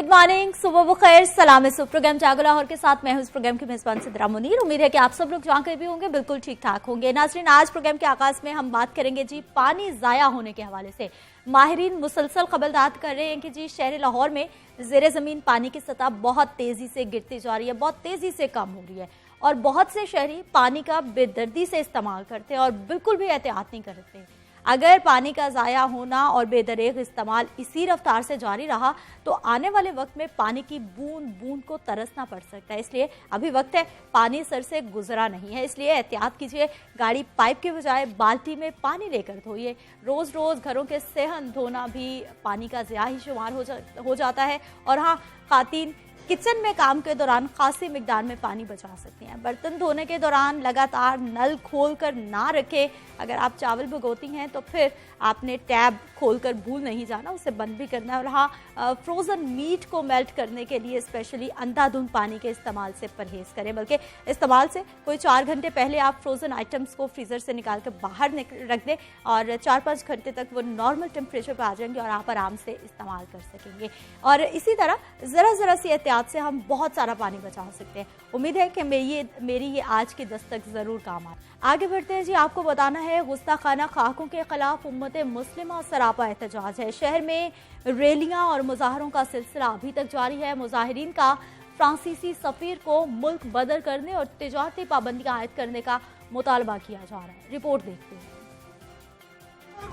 Good morning, सुबह बखैर, सलाम है। प्रोग्राम जागो लाहौर के साथ मैं हूं इस प्रोग्राम की मेजबान सिद्रा मुनीर। उम्मीद है कि आप सब लोग जहाँ कहीं भी होंगे बिल्कुल ठीक ठाक होंगे। नाज़रीन, आज प्रोग्राम के आगाज में हम बात करेंगे जी पानी ज़ाया होने के हवाले से। माहिरीन मुसलसल खबरदार कर रहे हैं कि जी शहर लाहौर में ज़ेरे ज़मीन पानी की सतह बहुत तेज़ी से गिरती जा रही है, बहुत तेज़ी से कम हो रही है और बहुत से शहरी पानी का बेदर्दी से इस्तेमाल करते हैं और बिल्कुल भी एहतियात नहीं करते। अगर पानी का ज़ाया होना और बेदरेग इस्तेमाल इसी रफ्तार से जारी रहा तो आने वाले वक्त में पानी की बूंद बूंद को तरसना पड़ सकता है। इसलिए अभी वक्त है, पानी सर से गुजरा नहीं है, इसलिए एहतियात कीजिए। गाड़ी पाइप के बजाय बाल्टी में पानी लेकर धोइए। रोज़ रोज़ घरों के सेहन धोना भी पानी का ज़िया ही शुमार हो जाता है। और हाँ, खातीन किचन में काम के दौरान खासी मिकदार में पानी बचा सकती हैं। बर्तन धोने के दौरान लगातार नल खोलकर ना रखें। अगर आप चावल भिगोती हैं तो फिर आपने टैब खोलकर भूल नहीं जाना, उसे बंद भी करना है। और हाँ, फ्रोज़न मीट को मेल्ट करने के लिए स्पेशली अंधाधुंध पानी के इस्तेमाल से परहेज़ करें, बल्कि इस्तेमाल से कोई 4 घंटे पहले आप फ्रोज़न आइटम्स को फ्रीज़र से निकाल कर बाहर रख दें और 4-5 घंटे तक वो नॉर्मल टेम्परेचर पर आ जाएंगे और आप आराम से इस्तेमाल कर सकेंगे। और इसी तरह ज़रा सी एहतियात से हम बहुत सारा पानी बचा सकते हैं। उम्मीद है कि मेरी ये आज की दस्तक ज़रूर काम आए। आगे बढ़ते हैं जी, आपको बताना है गुस्ताखाना खाकों के खिलाफ उम्मत मुस्लिमा सरापा एहतजाज है। शहर में रैलियां और मुजाहरों का सिलसिला अभी तक जारी है। मुजाहिरीन का फ्रांसीसी सफीर को मुल्क बदल करने और तिजारती पाबंदियां आयद करने का मुतालबा किया जा रहा है। रिपोर्ट देखते हैं।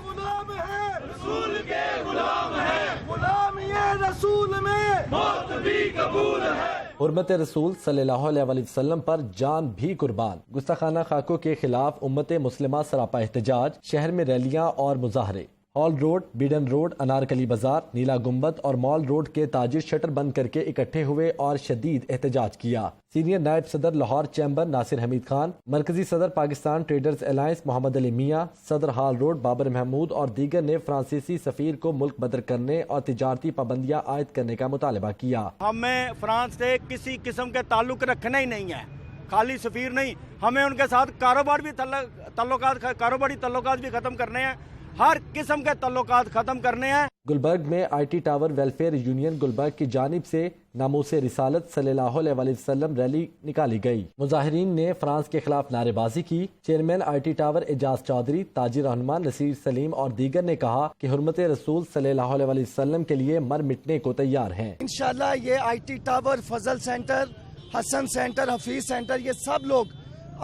गुलाम है, रसूल के गुलाम है, गुलाम ये रसूल में मौत भी कबूल है। हुर्मत रसूल सल्लल्लाहु अलैहि वसल्लम पर जान भी कुर्बान। गुस्ताखाना खाकों के खिलाफ उम्मत मुस्लिमा सरापा एहतजाज। शहर में रैलियां और मुजाहरे। Hall road, Beadon road, Anarkali Bazaar, Neela गुम्बद और मॉल रोड के ताजिर शटर बंद करके इकट्ठे हुए और शदीद एहतजाज किया। सीनियर नायब सदर लाहौर चैम्बर नासिर हमीद खान, मरकजी सदर पाकिस्तान ट्रेडर्स अलायंस मोहम्मद अली मियाँ, सदर हॉल रोड बाबर महमूद और दीगर ने फ्रांसीसी सफीर को मुल्क बदर करने और तिजारती पाबंदियां आयद करने का मुतालबा किया। हमें फ्रांस से किसी किस्म के ताल्लुक रखना ही नहीं है, खाली सफीर नहीं, हमें उनके साथ कारोबारी तल्लुकात भी खत्म करने हैं, हर किस्म के तल्लुकात खत्म करने हैं। गुलबर्ग में IT tower welfare union Gulberg की जानिब से नामूसे रिसालत सल्लल्लाहु अलैहि वसल्लम रैली निकाली गई। मुजाहिरीन ने फ्रांस के खिलाफ नारेबाजी की। Chairman IT tower Ejaz Chaudhry, ताजिर रहनुमा नसीर सलीम और दीगर ने कहा कि हुर्मत रसूल सल्लल्लाहु अलैहि वसल्लम के लिए मर मिटने को तैयार हैं। इंशाल्लाह ये IT tower, Fazal centre, Hasan centre, Hafeez centre, ये सब लोग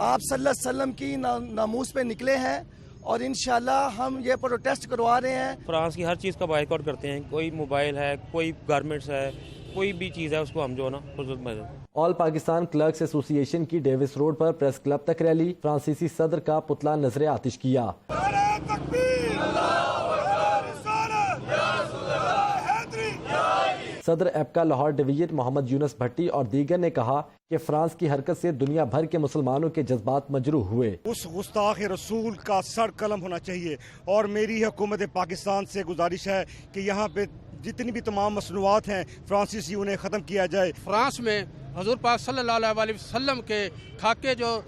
आप सल्लल्लाहु अलैहि वसल्लम की नामूस पे निकले हैं और इंशाल्लाह हम ये प्रोटेस्ट करवा रहे हैं। फ्रांस की हर चीज़ का बाइकआउट करते हैं, कोई मोबाइल है, कोई गारमेंट्स है, कोई भी चीज़ है, उसको हम जो है ना। ऑल पाकिस्तान क्लर्क्स एसोसिएशन की डेविस रोड पर प्रेस क्लब तक रैली। फ्रांसीसी सदर का पुतला नजरे आतिश किया। सदर एपका लाहौर डिवीजन मोहम्मद यूनुस भट्टी और दीगर ने कहा कि फ्रांस की हरकत से दुनिया भर के मुसलमानों के जज्बात मजरूह हुए। उस गुस्ताख रसूल का सर कलम होना चाहिए और मेरी हुकूमत पाकिस्तान से गुजारिश है कि यहाँ पे जितनी भी तमाम मसनूआत हैं फ्रांसीसी उन्हें ख़त्म किया जाए। फ्रांस में हजूर पाक सल्लल्लाहु अलैहि वसल्लम के खाके जो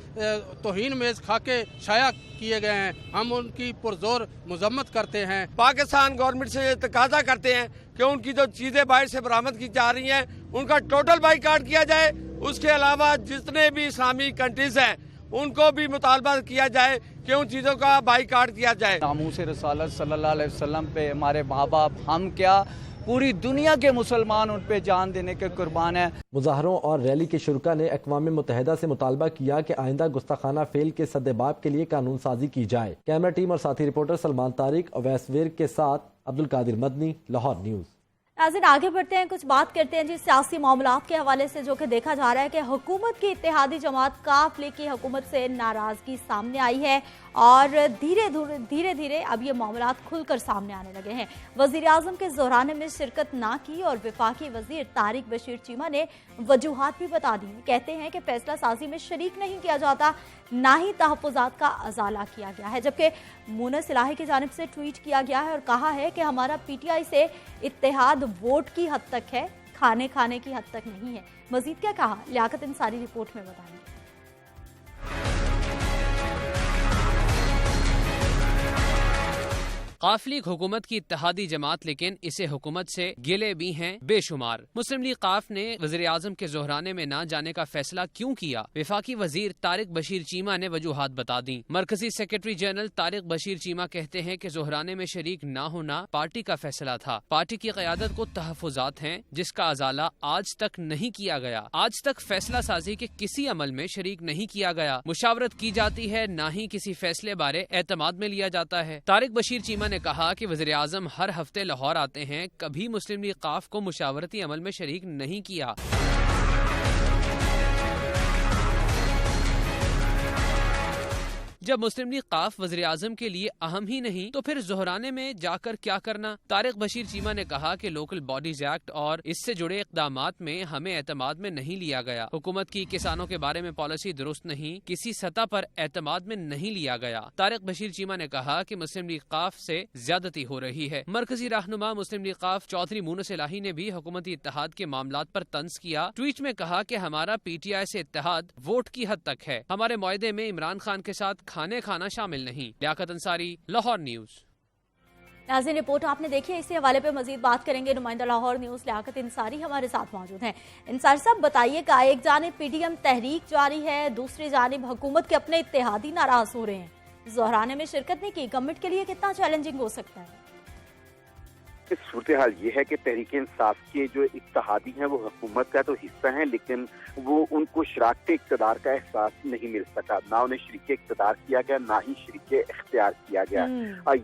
तौहीन मेज़ खाके शाया किए गए हैं, हम उनकी पुरजोर मजम्मत करते हैं। पाकिस्तान गवर्नमेंट से ये तकाजा करते हैं कि उनकी जो चीज़ें बाहर से बरामद की जा रही हैं उनका टोटल बाइकाट किया जाए। उसके अलावा जितने भी इस्लामी कंट्रीज हैं उनको भी मुतालबा किया जाए कि उन चीज़ों का बाइकाट किया जाए। नामूसे रसालत सल्लल्लाहु अलैहि वसल्लम पे हमारे माँ बाप, हम क्या पूरी दुनिया के मुसलमान उन पे जान देने के कुर्बान है। मुजाहरों और रैली के शुरका ने अक़वाम मुत्तहिदा से मुतालबा किया कि आइंदा गुस्ताखाना फेल के सद्देबाब के लिए कानून साजी की जाए। कैमरा टीम और साथी रिपोर्टर सलमान तारिक, अवैस विर्क के साथ अब्दुल कादिर मदनी, लाहौर न्यूज़। नाज़रीन, आगे बढ़ते हैं, कुछ बात करते हैं जी सियासी मामलात के हवाले से, जो कि देखा जा रहा है कि हुकूमत की इत्तेहादी जमात काफ लीग की हुकूमत से नाराजगी सामने आई है और धीरे धीरे अब ये मामलात खुलकर सामने आने लगे हैं। वज़ीर आज़म के ज़ोराने में शिरकत ना की और वफाकी वज़ीर तारिक बशीर चीमा ने वजूहात भी बता दी। कहते हैं कि फैसला साजी में शरीक नहीं किया जाता, ना ही तहफ़्फ़ुज़ात का अज़ाला किया गया है। जबकि मुनस इलाही की जानिब से ट्वीट किया गया है और कहा है कि हमारा PTI से इत्तेहाद वोट की हद तक है, खाने की हद तक नहीं है। मज़ीद क्या कहा, लियाकत इंसारी रिपोर्ट में बताएंगे। काफ लीग हुकूमत की इत्तेहादी जमात, लेकिन इसे हुकूमत से गिले भी हैं बेशुमार। मुस्लिम लीग काफ ने वज़ीर आज़म के ज़ोहराने में न जाने का फैसला क्यों किया? वफाकी वजीर तारिक बशीर चीमा ने वजूहात बता दी। मरकजी सेक्रेटरी जनरल तारिक बशीर चीमा कहते हैं कि ज़ोहराने में शरीक न होना पार्टी का फैसला था। पार्टी की क़यादत को तहफ़्फ़ुज़ात हैं जिसका अज़ाला आज तक नहीं किया गया। आज तक फैसला साजी के किसी अमल में शरीक नहीं किया गया। मुशावरत की जाती है, न ही किसी फैसले बारे एतमाद में लिया जाता है। तारिक बशीर चीमा ने कहा कि वज़ीर आज़म हर हफ्ते लाहौर आते हैं, कभी मुस्लिम लीग काफ को मुशावरती अमल में शरीक नहीं किया। जब मुस्लिम लीग काफ वज़ीर आज़म के लिए अहम ही नहीं तो फिर ज़ोहराने में जाकर क्या करना? तारिक बशीर चीमा ने कहा कि लोकल बॉडीज एक्ट और इससे जुड़े इक़दामात में हमें एतमाद में नहीं लिया गया। हुकूमत की किसानों के बारे में पॉलिसी दुरुस्त नहीं, किसी सतह पर एतमाद में नहीं लिया गया। तारिक बशीर चीमा ने कहा कि मुस्लिम लीग काफ से ज्यादती हो रही है। मरकजी रहनुमा मुस्लिम लीग काफ चौधरी मूनस इलाही ने भी हुकूमती इत्तेहाद के मामलात पर तंज किया। ट्वीट में कहा कि हमारा PTI से इत्तेहाद वोट की हद तक है, हमारे मुआहदे में इमरान खान के साथ खाने खाना शामिल नहीं। लियाकत अंसारी, लाहौर न्यूज। नाज़रीन, रिपोर्ट आपने देखी है, इसी हवाले पे मजीद बात करेंगे। नुमाइंदा लाहौर न्यूज लियाकत अंसारी हमारे साथ मौजूद हैं। अंसारी साहब, बताइएगा, एक जानिब PDM तहरीक जारी है, दूसरी जानिब हुकूमत के अपने इत्तेहादी नाराज हो रहे हैं। ज़ोहराने में शिरकत नहीं की, गवर्नमेंट के लिए कितना चैलेंजिंग हो सकता है? सूरत हाल ये है कि तहरीक इंसाफ के जो इत्तेहादी हैं वो हुकूमत का तो हिस्सा हैं, लेकिन वो उनको शराकत इक़्तिदार का एहसास नहीं मिल सका। ना उन्हें शरीक इक़्तिदार किया गया, ना ही शरीक इख्तियार किया गया।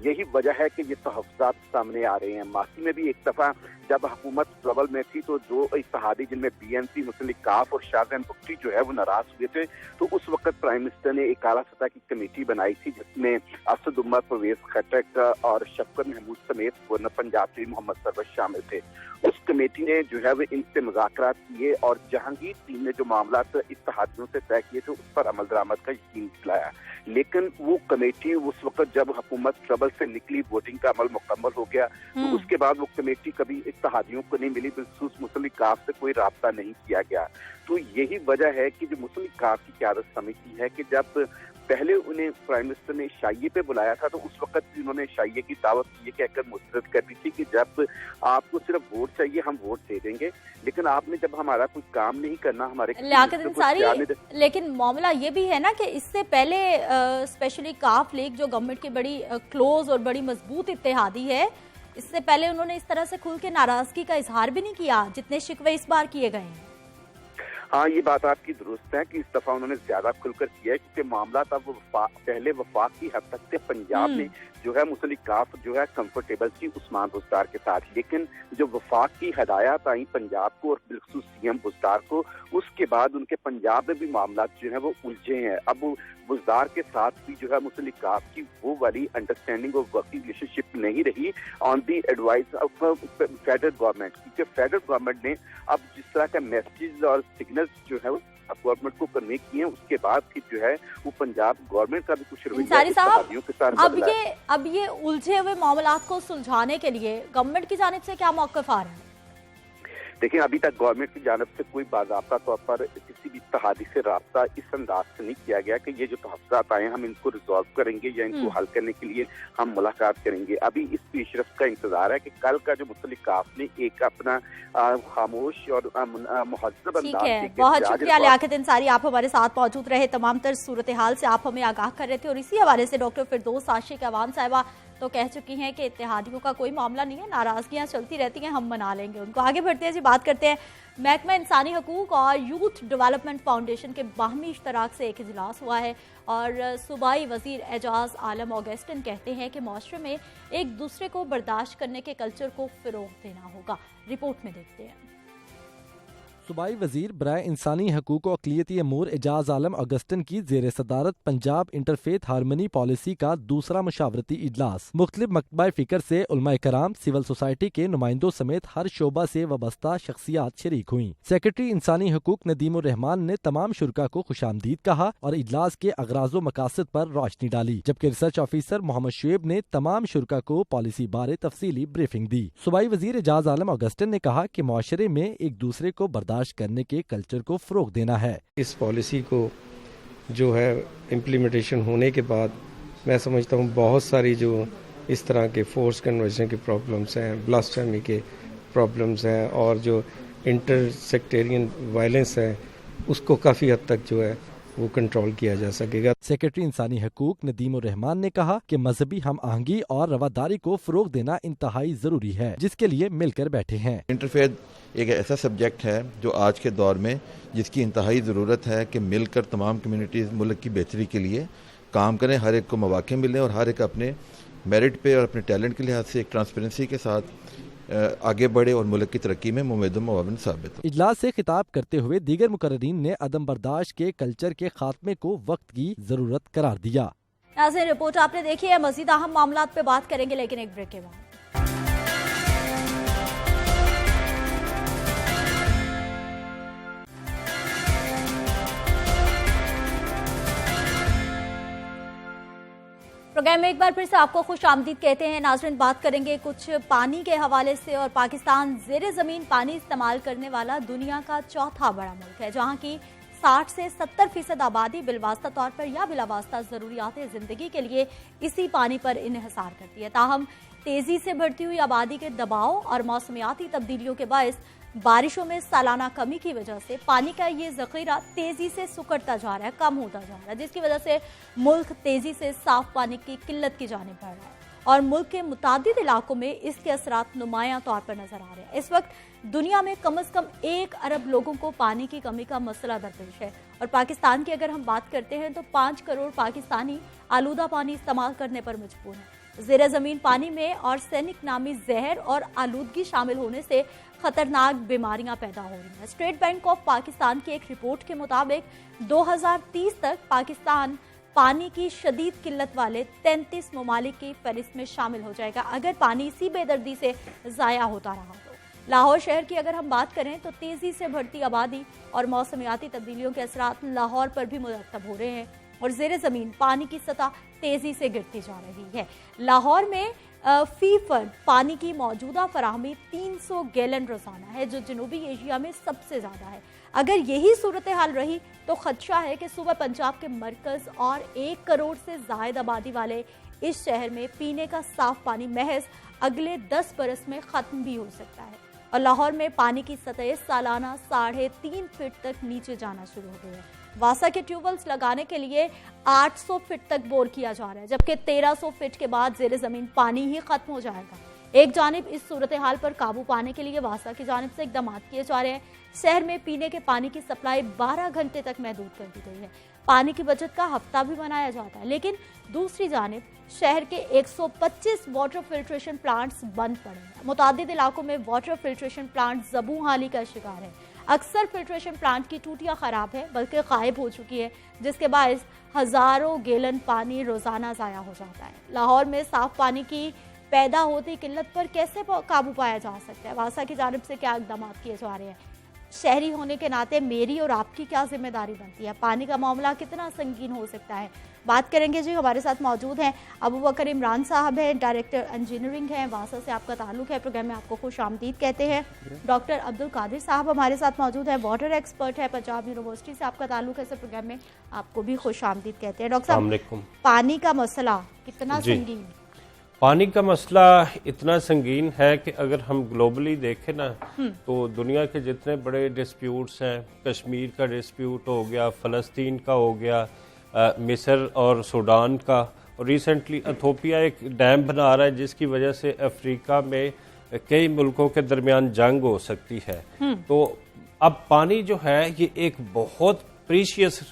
यही वजह है कि ये तहफ़्फ़ुज़ात सामने आ रहे हैं। मासी में भी एक दफ़ा जब हुकूमत ट्रबल में थी तो दो इत्तेहादी जिनमें BNC, मुस्लिम लीग काफ और शाहजहान बुख्ती जो है वो नाराज हुए थे। तो उस वक्त प्राइम मिनिस्टर ने एक आला सतह की कमेटी बनाई थी जिसमें असद उमर, परवेज खटक और शफकत महमूद समेत गवर्नर पंजाब मोहम्मद सरवर शामिल थे। उस कमेटी ने जो है वो इनसे मुज़ाकरात किए और जहांगीर टीम ने जो मामला इत्तेहादियों से तय किए थे उस पर अमल दरामद का यकीन दिलाया। लेकिन वो कमेटी उस वक्त जब हुकूमत ट्रबल से निकली, वोटिंग का अमल मुकम्मल हो गया, तो उसके बाद वो कमेटी कभी इत्तेहादियों को नहीं मिली, बिलखुसूस मुस्लिम लीग काफ से कोई राब्ता नहीं किया गया। तो यही वजह है कि जो मुस्लिम लीग काफ की क़यादत समझती है कि जब पहले उन्हें प्राइम मिनिस्टर ने शाइये पे बुलाया था तो उस वक्त भी उन्होंने शाइये की दावत ये कहकर मुस्तरद कर दी थी कि जब आपको सिर्फ वोट चाहिए हम वोट दे देंगे, लेकिन आपने जब हमारा कुछ काम नहीं करना हमारे लियाकत अंसारी, लेकिन मामला ये भी है ना कि इससे पहले स्पेशली काफ लीग जो गवर्नमेंट की बड़ी क्लोज और बड़ी मजबूत इत्तेहादी है, इससे पहले उन्होंने इस तरह से खुल के नाराजगी का इजहार भी नहीं किया जितने शिकवे इस बार किए गए हैं। हाँ, ये बात आपकी दुरुस्त है कि इस दफा उन्होंने ज्यादा खुलकर किया है, क्योंकि मामला था वो पहले वफाक की हद तक से पंजाब में जो है मुस्लिम लीग काफ जो है कंफर्टेबल थी उस्मान बुज़दार के साथ, लेकिन जो वफाक की हदायत आई पंजाब को और बिलखुसूस CM बुज़दार को, उसके बाद उनके पंजाब में भी मामला जो है वो उलझे हैं। अब बुज़दार के साथ भी जो है मुस्लिम लीग काफ की वो वाली अंडरस्टैंडिंग और वर्किंग रिलेशनशिप नहीं रही on the advice of federal government, क्योंकि फेडरल गवर्नमेंट ने अब जिस तरह का मैसेज और सिग्नल्स जो है गवर्नमेंट को कन्वे किए, उसके बाद फिर जो है वो पंजाब गवर्नमेंट का भी कुछ रवैया के साथ अब ये उलझे हुए मामलात को सुलझाने के लिए गवर्नमेंट की जानिब से क्या मौक़िफ़ आ रहा है? देखिए, अभी तक गवर्नमेंट की जानब से कोई बाज़ाब्ता तौर पर किसी भी इत्तेहादी से राब्ता इस अंदाज से नहीं किया गया कि ये जो तहफ़्फ़ुज़ात आए हैं हम इनको रिजॉल्व करेंगे या इनको हल करने के लिए हम मुलाकात करेंगे। अभी इस पेशरफ्त का इंतजार है कि कल का जो मुस्लिम लीग काफ ने एक अपना खामोश और मुहज़्ज़ब अंदाज से, बहुत शुक्रिया लियाकत अंसारी, आप हमारे साथ मौजूद रहे, तमाम तर सूरत हाल से आप हमें आगाह कर रहे थे। और इसी हवाले से डॉक्टर फिरदौस आशिक अवान साहिबा तो कह चुकी हैं कि इत्तेहादियों का कोई मामला नहीं है, नाराजगियां चलती रहती हैं, हम मना लेंगे उनको। आगे बढ़ते हैं जी, बात करते हैं महकमा इंसानी हकूक और यूथ डेवलपमेंट फाउंडेशन के बाहमी इश्तराक से एक इजलास हुआ है और सूबाई वजीर एजाज आलम ऑगस्टिन कहते हैं कि मुआशरे में एक दूसरे को बर्दाश्त करने के कल्चर को फ़रोग़ देना होगा। रिपोर्ट में देखते हैं। सूबाई वजीर बराए इंसानी हकूक और अक़लियती अमूर एजाज आलम ऑगस्टिन की ज़ेर सदारत पंजाब इंटरफेथ हारमनी पॉलिसी का दूसरा मुशावरती इजलास मुख्तलिफ मकतबा फ़िक्र से उलमा कराम, सिविल सोसाइटी के नुमाइंदों समेत हर शोबा से वाबस्ता शख्सियात शरीक हुई। सेक्रेटरी इंसानी हकूक नदीम उर रहमान ने तमाम शुरका को खुशामदीद कहा और इजलास के अगराज़ो मकासद पर रोशनी डाली, जबकि रिसर्च ऑफिसर मोहम्मद शुएब ने तमाम शुरका को पॉलिसी बारे तफसीली ब्रीफिंग दी। सूबाई वजीर एजाज आलम ऑगस्टिन ने कहा कि मुआशरे में एक दूसरे को बर्दाश्त करने के कल्चर को फ़रोग़ देना है। इस पॉलिसी को जो है इम्प्लीमेंटेशन होने के बाद मैं समझता हूँ बहुत सारी जो اس طرح کے فورس کنورژن کے پرابلمس ہیں، بلاسفیمی کے پرابلمس ہیں، اور جو انٹر سیکٹیرین وائلنس ہے اس کو کافی حد تک جو ہے وہ کنٹرول کیا جا سکے گا۔ سیکرٹری انسانی حقوق ندیم الرحمان نے کہا کہ مذہبی ہم آہنگی اور رواداری کو فروغ دینا انتہائی ضروری ہے، جس کے لیے مل کر بیٹھے ہیں۔ انٹرفیتھ ایک ایسا سبجیکٹ ہے جو آج کے دور میں جس کی انتہائی ضرورت ہے کہ مل کر تمام کمیونٹیز ملک کی بہتری کے لیے کام کریں، ہر ایک کو مواقع ملیں اور ہر ایک اپنے میرٹ پہ اور اپنے ٹیلنٹ کے لحاظ سے ایک ٹرانسپیرنسی کے ساتھ آگے بڑھے اور ملک کی ترقی میں ممید و معاون ثابت ہو۔ اجلاس سے خطاب کرتے ہوئے دیگر مقررین نے عدم برداشت کے کلچر کے خاتمے کو وقت کی ضرورت قرار دیا۔ ناظرین، رپورٹ آپ نے دیکھی ہے، مزید اہم معاملات پہ بات کریں گے لیکن ایک بریک کے بعد۔ پروگرام میں ایک بار پھر سے آپ کو خوش آمدید کہتے ہیں۔ ناظرین، بات کریں گے کچھ پانی کے حوالے سے، اور پاکستان زیر زمین پانی استعمال کرنے والا دنیا کا چوتھا بڑا ملک ہے، جہاں کی 60 سے 70% آبادی بالواسطہ طور پر یا بلا واسطہ ضروریات زندگی کے لیے اسی پانی پر انحصار کرتی ہے۔ تاہم تیزی سے بڑھتی ہوئی آبادی کے دباؤ اور موسمیاتی تبدیلیوں کے باعث بارشوں میں سالانہ کمی کی وجہ سے پانی کا یہ ذخیرہ تیزی سے سکڑتا جا رہا ہے، کم ہوتا جا رہا ہے، جس کی وجہ سے ملک تیزی سے صاف پانی کی قلت کی جانب بڑھ رہا ہے، اور ملک کے متعدد علاقوں میں اس کے اثرات نمایاں طور پر نظر آ رہے ہیں۔ اس وقت دنیا میں کم از کم 1 ارب لوگوں کو پانی کی کمی کا مسئلہ درپیش ہے، اور پاکستان کی اگر ہم بات کرتے ہیں تو 5 کروڑ پاکستانی آلودہ پانی استعمال کرنے پر مجبور ہیں۔ زیر زمین پانی میں اور سینک نامی زہر اور آلودگی شامل ہونے سے خطرناک بیماریاں پیدا ہو رہی ہیں۔ اسٹیٹ بینک آف پاکستان کی ایک رپورٹ کے مطابق 2030 تک پاکستان پانی کی شدید قلت والے 33 ممالک کی فہرست میں شامل ہو جائے گا اگر پانی اسی بے دردی سے ضائع ہوتا رہا تو۔ لاہور شہر کی اگر ہم بات کریں تو تیزی سے بڑھتی آبادی اور موسمیاتی تبدیلیوں کے اثرات لاہور پر بھی مرتب ہو رہے ہیں، اور زیر زمین پانی کی سطح تیزی سے گرتی جا رہی ہے۔ لاہور میں فی فرد پانی کی موجودہ فراہمی 300 گیلن روزانہ ہے، جو جنوبی ایشیا میں سب سے زیادہ ہے۔ اگر یہی صورتحال رہی تو خدشہ ہے کہ صوبہ پنجاب کے مرکز اور 1 کروڑ سے زائد آبادی والے اس شہر میں پینے کا صاف پانی محض اگلے 10 برس میں ختم بھی ہو سکتا ہے، اور لاہور میں پانی کی سطح سالانہ 3.5 فٹ تک نیچے جانا شروع ہو گئی ہے۔ واسا کے ٹیوب ویلز لگانے کے لیے 800 فٹ تک بور کیا جا رہا ہے، جبکہ 1300 فٹ کے بعد زیر زمین پانی ہی ختم ہو جائے گا۔ ایک جانب اس صورتحال پر قابو پانے کے لیے واسا کی جانب سے اقدامات کیے جا رہے ہیں۔ شہر میں پینے کے پانی کی سپلائی 12 گھنٹے تک محدود کر دی گئی ہے۔ پانی کی بچت کا ہفتہ بھی منایا جاتا ہے، لیکن دوسری جانب شہر کے 125 واٹر فلٹریشن پلانٹس بند پڑے ہیں۔ متعدد علاقوں میں واٹر فلٹریشن پلانٹ زبوں حالی کا شکار ہے۔ اکثر فلٹریشن پلانٹ کی ٹوٹیاں خراب ہے بلکہ غائب ہو چکی ہے، جس کے باعث ہزاروں گیلن پانی روزانہ ضائع ہو جاتا ہے۔ لاہور میں صاف پانی کی پیدا ہوتی قلت پر کیسے قابو پایا جا سکتا ہے؟ واسا کی جانب سے کیا اقدامات کیے جا رہے ہیں؟ شہری ہونے کے ناطے میری اور آپ کی کیا ذمہ داری بنتی ہے؟ پانی کا معاملہ کتنا سنگین ہو سکتا ہے؟ بات کریں گے جی، ہمارے ساتھ موجود ہیں ابو بکر عمران صاحب ہیں، ڈائریکٹر انجینئرنگ ہیں، واسا سے آپ کا تعلق ہے، پروگرام میں آپ کو خوش آمدید کہتے ہیں۔ ڈاکٹر عبدالقادر صاحب ہمارے ساتھ موجود ہیں، واٹر ایکسپرٹ ہے، پنجاب یونیورسٹی سے آپ کا تعلق ہے، پروگرام میں آپ کو بھی خوش آمدید کہتے ہیں۔ ڈاکٹر صاحب، پانی کا مسئلہ کتنا سنگین؟ پانی کا مسئلہ اتنا سنگین ہے کہ اگر ہم گلوبلی دیکھیں نا تو دنیا کے جتنے بڑے ڈسپیوٹس ہیں، کشمیر کا ڈسپیوٹ ہو گیا، فلسطین کا ہو گیا، مصر اور سوڈان کا، اور ریسنٹلی ایتھوپیا ایک ڈیم بنا رہا ہے جس کی وجہ سے افریقہ میں کئی ملکوں کے درمیان جنگ ہو سکتی ہے۔ تو اب پانی جو ہے یہ ایک بہت پریشیس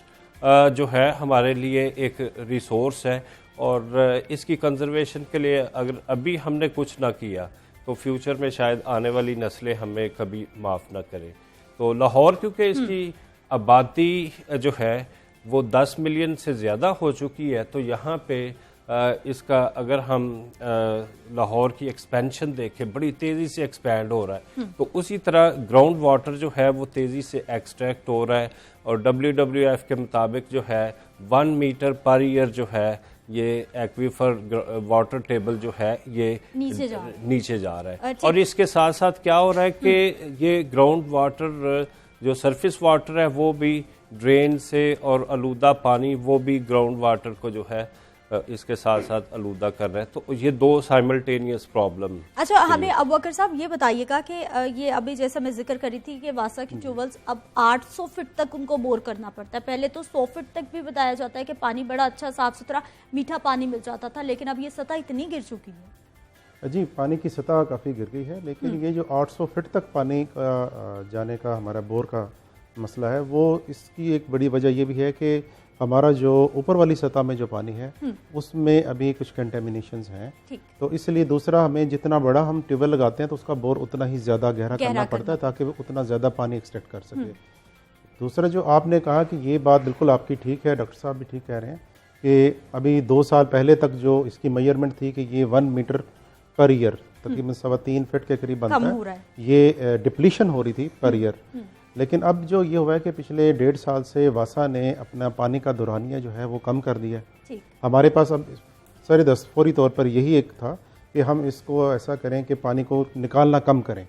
جو ہے ہمارے لیے ایک ریسورس ہے، اور اس کی کنزرویشن کے لیے اگر ابھی ہم نے کچھ نہ کیا تو فیوچر میں شاید آنے والی نسلیں ہمیں کبھی معاف نہ کریں۔ تو لاہور کیونکہ اس کی آبادی جو ہے وہ 10 ملین سے زیادہ ہو چکی ہے، تو یہاں پہ اس کا اگر ہم لاہور کی ایکسپینشن دیکھیں، بڑی تیزی سے ایکسپینڈ ہو رہا ہے، تو اسی طرح گراؤنڈ واٹر جو ہے وہ تیزی سے ایکسٹریکٹ ہو رہا ہے، اور WWF کے مطابق جو ہے 1 میٹر پر ایئر جو ہے یہ ایکویفر واٹر ٹیبل جو ہے یہ نیچے جا رہا ہے۔ اور اس کے ساتھ ساتھ کیا ہو رہا ہے کہ یہ گراؤنڈ واٹر جو سرفیس واٹر ہے وہ بھی ڈرین سے، اور آلودہ پانی وہ بھی گراؤنڈ واٹر کو جو ہے इसके साथ साथ आलूदा कर रहे हैं, तो ये दो साइमल्टेनियस प्रॉब्लम। अच्छा, हमें अबू बकर साहब ये बताइएगा कि ये अभी जैसे मैं जिक्र करी थी कि वासा की ट्यूबवेल्स अब 800 फीट तक उनको बोर करना पड़ता है। पहले तो 100 फीट तक भी बताया जाता है कि पानी बड़ा अच्छा साफ सुथरा मीठा पानी मिल जाता था, लेकिन अब ये सतह इतनी गिर चुकी है। जी, पानी की सतह काफ़ी गिर गई है, लेकिन ये जो 800 फीट तक पानी का जाने का हमारा बोर का मसला है, वो इसकी एक बड़ी वजह ये भी है कि हमारा जो ऊपर वाली सतह में जो पानी है उसमें अभी कुछ कंटेमिनेशंस हैं, तो इसलिए दूसरा हमें जितना बड़ा हम ट्यूबवेल लगाते हैं तो उसका बोर उतना ही ज़्यादा गहरा करना पड़ता है ताकि वो उतना ज़्यादा पानी एक्सट्रैक्ट कर सके। दूसरा जो आपने कहा कि ये बात बिल्कुल आपकी ठीक है, डॉक्टर साहब भी ठीक कह रहे हैं कि अभी 2 साल पहले तक जो इसकी मेजरमेंट थी कि ये 1 मीटर पर ईयर तकरीबन 3.25 फीट के करीब बनता है, ये डिप्लीशन हो रही थी पर ईयर। लेकिन अब जो ये हुआ है कि पिछले 1.5 साल से वासा ने अपना पानी का दुरानिया जो है वो कम कर दिया है। हमारे पास अब फौरी तौर पर यही एक था कि हम इसको ऐसा करें कि पानी को निकालना कम करें।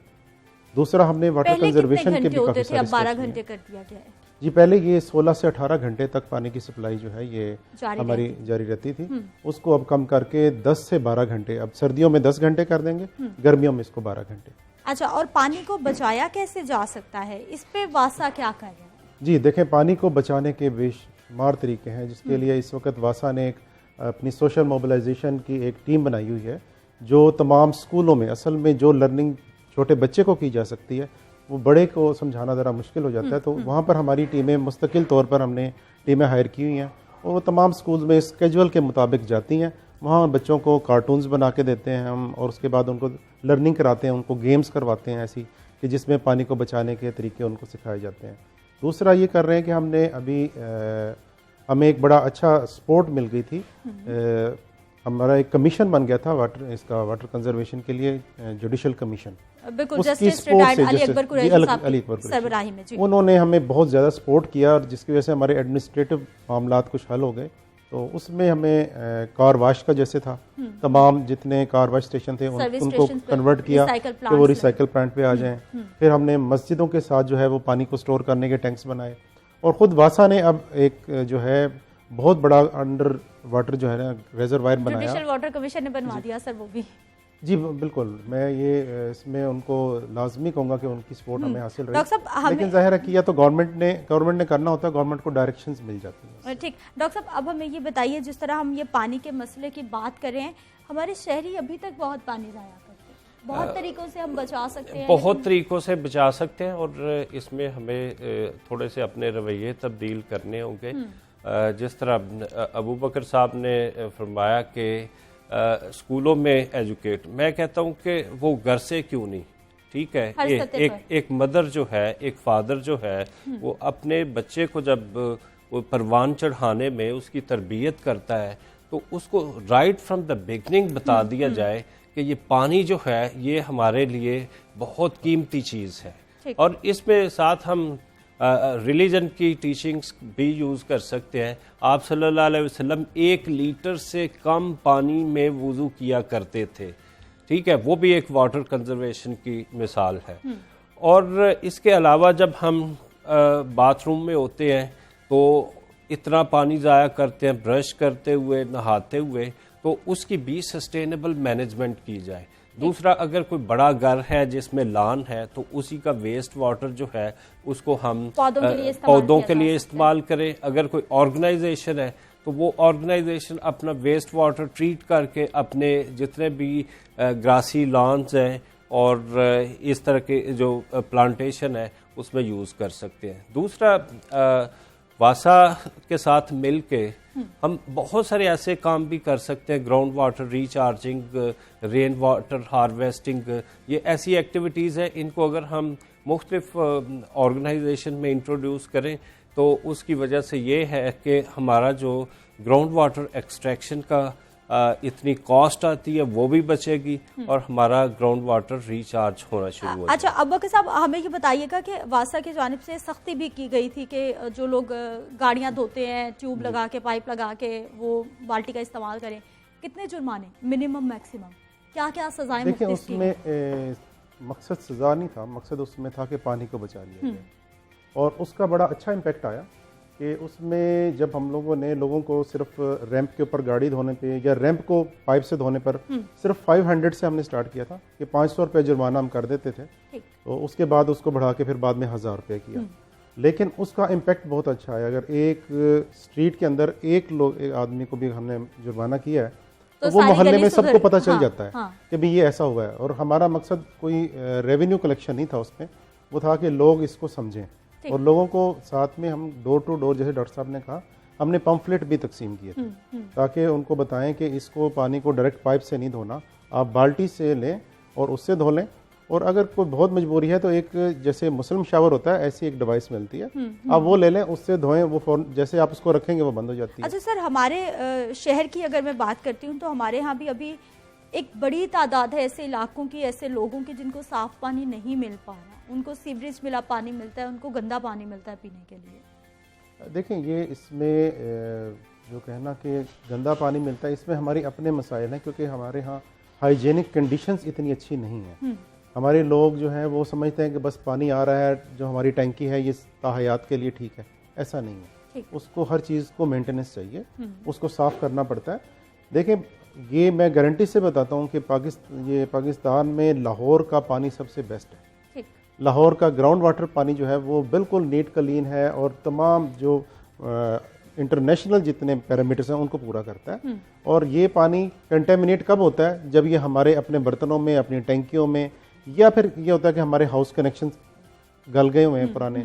दूसरा हमने वाटर कंजर्वेशन के भी काफी सारे 12 घंटे कर दिया गया है। जी, पहले ये 16 से 18 घंटे तक पानी की सप्लाई जो है ये हमारी जारी रहती थी, उसको अब कम करके 10 से 12 घंटे, अब सर्दियों में 10 घंटे कर देंगे, गर्मियों में इसको 12 घंटे। अच्छा, और पानी को बचाया कैसे जा सकता है, इस पे वासा क्या कर रहा है? जी देखें, पानी को बचाने के बेशुमार तरीके हैं, जिसके लिए इस वक्त वासा ने अपनी सोशल मोबिलाइजेशन की एक टीम बनाई हुई है जो तमाम स्कूलों में, असल में जो लर्निंग छोटे बच्चे को की जा सकती है वो बड़े को समझाना ज़रा मुश्किल हो जाता है, तो वहाँ पर हमारी टीमें मुस्तकिल तौर पर हमने टीमें हायर की हुई हैं और वो तमाम स्कूल में स्केजुअल के मुताबिक जाती हैं। वहाँ बच्चों को कार्टून्स बना के देते हैं हम, और उसके बाद उनको लर्निंग कराते हैं, उनको गेम्स करवाते हैं ऐसी कि जिसमें पानी को बचाने के तरीके उनको सिखाए जाते हैं। दूसरा ये कर रहे हैं कि हमने अभी हमें एक बड़ा अच्छा सपोर्ट मिल गई थी, हमारा एक कमीशन बन गया था वाटर कंजर्वेशन के लिए, जुडिशल कमीशन। बिल्कुल, जस्टिस रिटायर्ड अली अकबर कुरैशी सरबराही में, उन्होंने हमें बहुत ज़्यादा सपोर्ट किया और जिसकी वजह से हमारे एडमिनिस्ट्रेटिव मामलात कुछ हल हो गए। तो उसमें हमें कार वाश का जैसे था, तमाम जितने कार वाश स्टेशन थे उनको कन्वर्ट किया कि वो रिसाइकल प्लांट पे आ जाएं। फिर हमने मस्जिदों के साथ जो है वो पानी को स्टोर करने के टैंक्स बनाए, और ख़ुद वासा ने अब एक जो है बहुत बड़ा अंडर वाटर जो है ना रिजर्वायर बनाया। जुडिशल वाटर कमीशन ने बनवा दिया सर वो भी। जी बिल्कुल, मैं ये इसमें उनको लाजमी कहूँगा कि उनकी सपोर्ट हमें हासिल रही, लेकिन जाहिर है कि या तो गवर्नमेंट ने करना होता है, गवर्नमेंट को डायरेक्शंस मिल जाती हैं। ठीक, डॉक्टर साहब अब हमें ये बताइए, जिस तरह हम ये पानी के मसले की बात करें, हमारे शहरी अभी तक बहुत पानी ज़ाया करते हैं, बहुत तरीकों से हम बचा सकते हैं, बहुत तरीकों से बचा सकते हैं, और इसमें हमें थोड़े से अपने रवैये तब्दील करने होंगे। जिस तरह अबू बकर साहब ने फरमाया कि स्कूलों में एजुकेट, मैं कहता हूँ कि वो घर से क्यों नहीं, ठीक है, एक मदर जो है, एक फादर जो है, वो अपने बच्चे को जब वो परवान चढ़ाने में उसकी तरबियत करता है तो उसको राइट फ्रॉम द बिगनिंग बता दिया जाए कि ये पानी जो है ये हमारे लिए बहुत कीमती चीज़ है। और इसमें साथ हम रिलीजन की टीचिंग्स भी यूज़ कर सकते हैं। आप सल्लल्लाहु अलैहि वसल्लम 1 लीटर से कम पानी में वुज़ू किया करते थे, ठीक है, वो भी एक वाटर कंजर्वेशन की मिसाल है। और इसके अलावा जब हम बाथरूम में होते हैं तो इतना पानी ज़ाया करते हैं, ब्रश करते हुए, नहाते हुए, तो उसकी भी सस्टेनेबल मैनेजमेंट की जाए। दूसरा, अगर कोई बड़ा घर है जिसमें लान है तो उसी का वेस्ट वाटर जो है उसको हम पौधों के लिए इस्तेमाल करें। अगर कोई ऑर्गेनाइजेशन है तो वो ऑर्गेनाइजेशन अपना वेस्ट वाटर ट्रीट करके अपने जितने भी ग्रासी लॉन्स हैं और इस तरह के जो प्लांटेशन है उसमें यूज़ कर सकते हैं। दूसरा, वासा के साथ मिल के हम बहुत सारे ऐसे काम भी कर सकते हैं, ground water recharging, rain water harvesting, ये ऐसी एक्टिविटीज़ हैं, इनको अगर हम मुख्तलिफ ऑर्गेनाइजेशन में इंट्रोड्यूस करें तो उसकी वजह से ये है कि हमारा जो ग्राउंड वाटर एक्सट्रैक्शन का इतनी कॉस्ट आती है वो भी बचेगी और हमारा ग्राउंड वाटर रिचार्ज होना शुरू हो। अच्छा, अब्बा के साहब हमें ये बताइएगा कि वासा की जानिब से सख्ती भी की गई थी कि जो लोग गाड़ियां धोते हैं ट्यूब लगा के, पाइप लगा के वो बाल्टी का इस्तेमाल करें, कितने जुर्माने, मिनिमम मैक्सिमम, क्या क्या सजाएं? देखिए, उसमें मकसद सजा नहीं था, मकसद उसमें था कि पानी को बचा लिया जाए और उसका बड़ा अच्छा इम्पैक्ट आया। کہ اس میں جب ہم لوگوں نے لوگوں کو صرف ریمپ کے اوپر گاڑی دھونے پہ یا ریمپ کو پائپ سے دھونے پر صرف 500 سے ہم نے سٹارٹ کیا تھا کہ 500 روپے جرمانہ ہم کر دیتے تھے، تو اس کے بعد اس کو بڑھا کے پھر بعد میں 1000 روپے کیا، لیکن اس کا امپیکٹ بہت اچھا ہے. اگر ایک اسٹریٹ کے اندر ایک آدمی کو بھی ہم نے جرمانہ کیا ہے تو وہ محلے میں سب کو پتہ چل جاتا ہے کہ بھی یہ ایسا ہوا ہے. اور ہمارا مقصد کوئی ریونیو کلیکشن نہیں تھا اس میں، وہ تھا کہ لوگ اس کو سمجھیں، اور لوگوں کو ساتھ میں ہم ڈور ٹو ڈور، جیسے ڈاکٹر صاحب نے کہا، ہم نے پمفلٹ بھی تقسیم کیے تھے تاکہ ان کو بتائیں کہ اس کو پانی کو ڈائریکٹ پائپ سے نہیں دھونا، آپ بالٹی سے لیں اور اس سے دھو لیں، اور اگر کوئی بہت مجبوری ہے تو ایک جیسے مسلم شاور ہوتا ہے ایسی ایک ڈیوائس ملتی ہے، آپ وہ لے لیں، اس سے دھوئیں، وہ فوراً جیسے آپ اس کو رکھیں گے وہ بند ہو جاتی ہے. اچھا سر، ہمارے شہر کی اگر میں بات کرتی ہوں تو ہمارے ہاں بھی ابھی ایک بڑی تعداد ہے ایسے علاقوں کی، ایسے لوگوں کی جن کو صاف پانی نہیں مل پا رہا، ان کو سیوریج ملا پانی ملتا ہے، ان کو گندا پانی ملتا ہے پینے کے لیے. دیکھیں یہ اس میں جو کہنا کہ گندا پانی ملتا ہے، اس میں ہماری اپنے مسائل ہیں، کیونکہ ہمارے ہاں ہائیجینک کنڈیشنز اتنی اچھی نہیں ہیں. ہمارے لوگ جو ہیں وہ سمجھتے ہیں کہ بس پانی آ رہا ہے، جو ہماری ٹینکی ہے یہ تاحیات کے لیے ٹھیک ہے، ایسا نہیں ہے. اس کو ہر چیز کو مینٹیننس چاہیے، اس کو صاف کرنا پڑتا ہے. دیکھیں یہ میں گارنٹی سے بتاتا ہوں کہ پاکستان میں لاہور کا پانی سب سے بیسٹ ہے. لاہور کا گراؤنڈ واٹر پانی جو ہے وہ بالکل نیٹ کلین ہے، اور تمام جو انٹرنیشنل جتنے پیرامیٹرز ہیں ان کو پورا کرتا ہے. اور یہ پانی کنٹامینیٹ کب ہوتا ہے؟ جب یہ ہمارے اپنے برتنوں میں، اپنی ٹینکیوں میں، یا پھر یہ ہوتا ہے کہ ہمارے ہاؤس کنیکشن گل گئے ہوئے ہیں پرانے،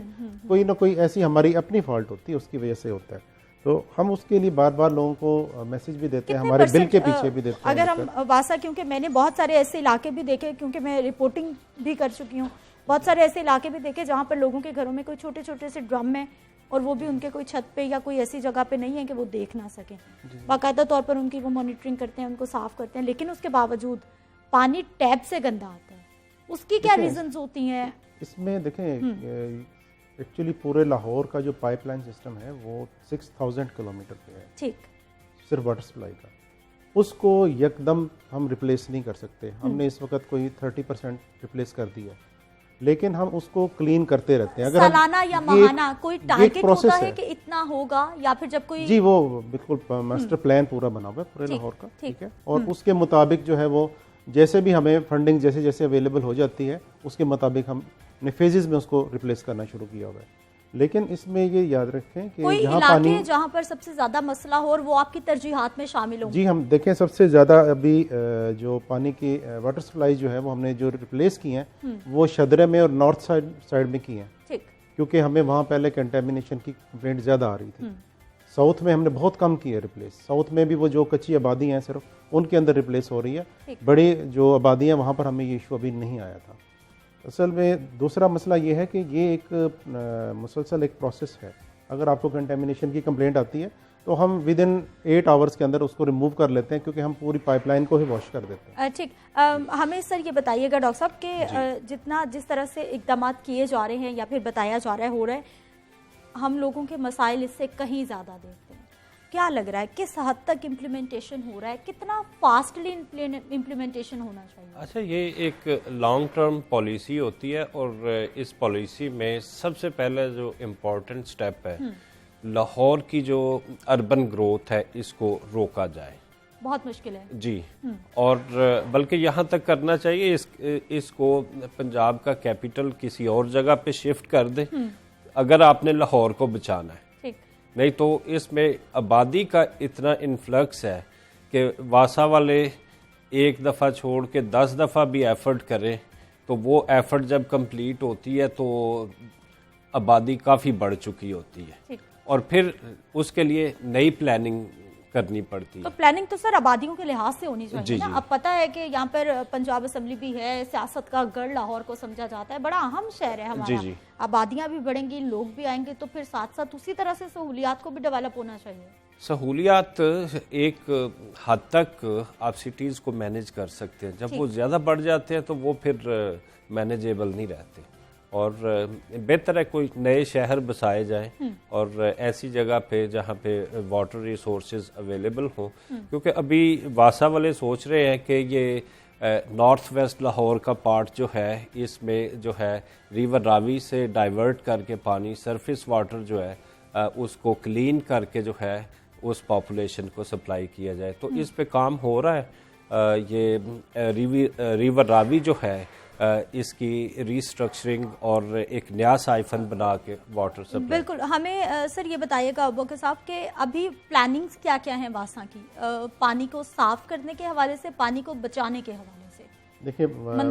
کوئی نہ کوئی ایسی ہماری اپنی فالٹ ہوتی ہے، اس کی وجہ سے ہوتا ہے. تو ہم اس کے لیے بار بار لوگوں کو میسج بھی دیتے ہیں، ہمارے بل کے پیچھے بھی دیتے ہیں. اگر ہم واسا، کیونکہ میں نے بہت سارے ایسے علاقے بھی دیکھے، کیونکہ میں رپورٹنگ بھی کر چکی ہوں، بہت سارے ایسے علاقے بھی دیکھے جہاں پر لوگوں کے گھروں میں کوئی چھوٹے چھوٹے سے ڈرم ہیں، اور وہ بھی ان کے کوئی چھت پہ یا کوئی ایسی جگہ پہ نہیں ہے کہ وہ دیکھ نہ سکیں. باقاعدہ طور پر ان کی وہ مانیٹرنگ کرتے ہیں، ان کو صاف کرتے ہیں، لیکن اس کے باوجود پانی ٹیپ سے گندا آتا ہے. اس کی کیا ریزنز ہوتی ہیں؟ اس میں دیکھیں ایکچولی پورے لاہور کا جو پائپ لائن سسٹم ہے وہ 6000 کلومیٹر پہ ہے، ٹھیک، صرف واٹر سپلائی کا. اس کو یکدم ہم ریپلیس نہیں کر سکتے. ہم نے اس وقت کوئی 30% ریپلیس کر دیا، لیکن ہم اس کو کلین کرتے رہتے ہیں. اگر سالانہ یا ماہانہ کوئی ٹارگٹ ہوتا ہے کہ اتنا ہوگا، یا پھر جب کوئی؟ جی وہ بالکل ماسٹر پلان پورا بنا ہوا ہے پورے لاہور کا، ٹھیک ہے، اور اس کے مطابق جو ہے وہ جیسے بھی ہمیں فنڈنگ جیسے جیسے اویلیبل ہو جاتی ہے اس کے مطابق ہم نے فیزز میں اس کو ریپلیس کرنا شروع کیا ہوا ہے. لیکن اس میں یہ یاد رکھیں کہ کوئی علاقے جہاں پر سب سے زیادہ مسئلہ ہو اور وہ آپ کی ترجیحات میں شامل ہوں؟ جی ہم دیکھیں سب سے زیادہ ابھی جو پانی کی واٹر سپلائی جو ہے وہ ہم نے جو ریپلیس کی ہیں وہ شدرے میں اور نارتھ سائڈ میں کی ہیں، کیونکہ ہمیں وہاں پہلے کنٹامینیشن کی کمپلینٹ زیادہ آ رہی تھی. ساؤتھ میں ہم نے بہت کم کی ہے ریپلیس. ساؤتھ میں بھی وہ جو کچی آبادی ہیں صرف ان کے اندر ریپلیس ہو رہی ہے. بڑی جو آبادیاں وہاں پر ہمیں یہ ایشو ابھی نہیں آیا تھا. اصل میں دوسرا مسئلہ یہ ہے کہ یہ ایک مسلسل ایک پروسیس ہے. اگر آپ کو کنٹامینیشن کی کمپلینٹ آتی ہے تو ہم ود ان 8 آورس کے اندر اس کو ریموو کر لیتے ہیں، کیونکہ ہم پوری پائپ لائن کو ہی واش کر دیتے ہیں. ٹھیک، ہمیں سر یہ بتائیے گا ڈاکٹر صاحب کہ جس طرح سے اقدامات کیے جا رہے ہیں یا پھر بتایا جا رہا ہے، ہو رہا ہے، ہم لوگوں کے مسائل اس سے کہیں زیادہ دیکھتے ہیں. کیا لگ رہا ہے کس حد تک امپلیمنٹیشن ہو رہا ہے، کتنا فاسٹلی امپلیمنٹیشن ہونا چاہیے؟ اچھا، یہ ایک لانگ ٹرم پالیسی ہوتی ہے، اور اس پالیسی میں سب سے پہلے جو امپورٹنٹ سٹیپ ہے لاہور کی جو اربن گروتھ ہے اس کو روکا جائے. بہت مشکل ہے جی، اور بلکہ یہاں تک کرنا چاہیے اس کو پنجاب کا کیپٹل کسی اور جگہ پہ شفٹ کر دیں اگر آپ نے لاہور کو بچانا ہے. نہیں تو اس میں آبادی کا اتنا انفلکس ہے کہ واسا والے ایک دفعہ چھوڑ کے 10 دفعہ بھی ایفرٹ کریں تو وہ ایفرٹ جب کمپلیٹ ہوتی ہے تو آبادی کافی بڑھ چکی ہوتی ہے، اور پھر اس کے لیے نئی پلاننگ کرنی پڑتی ہے. تو پلاننگ تو سر آبادیوں کے لحاظ سے ہونی چاہیے نا. اب پتہ ہے کہ یہاں پر پنجاب اسمبلی بھی ہے، سیاست کا گڑھ لاہور کو سمجھا جاتا ہے، بڑا اہم شہر ہے ہمارا. آبادیاں بھی بڑھیں گی، لوگ بھی آئیں گے، تو پھر ساتھ ساتھ اسی طرح سے سہولیات کو بھی ڈیولپ ہونا چاہیے. سہولیات ایک حد تک آپ سٹیز کو مینیج کر سکتے ہیں، جب وہ زیادہ بڑھ جاتے ہیں تو وہ پھر مینیجیبل نہیں رہتے، اور بہتر ہے کوئی نئے شہر بسائے جائیں اور ایسی جگہ پہ جہاں پہ واٹر ریسورسز اویلیبل ہوں. کیونکہ ابھی واسا والے سوچ رہے ہیں کہ یہ نارتھ ویسٹ لاہور کا پارٹ جو ہے اس میں جو ہے ریور راوی سے ڈائیورٹ کر کے پانی سرفیس واٹر جو ہے اس کو کلین کر کے جو ہے اس پاپولیشن کو سپلائی کیا جائے. تو اس پہ کام ہو رہا ہے. یہ ریور راوی جو ہے اس کی ریسٹرکچرنگ اور ایک نیا سائفن بنا کے واٹر سپلائی. بالکل. ہمیں سر یہ بتائیے گا ابوبکر صاحب کہ ابھی پلاننگز کیا کیا ہیں واسا کی, پانی کو صاف کرنے کے حوالے سے, پانی کو بچانے کے حوالے سے؟ دیکھیے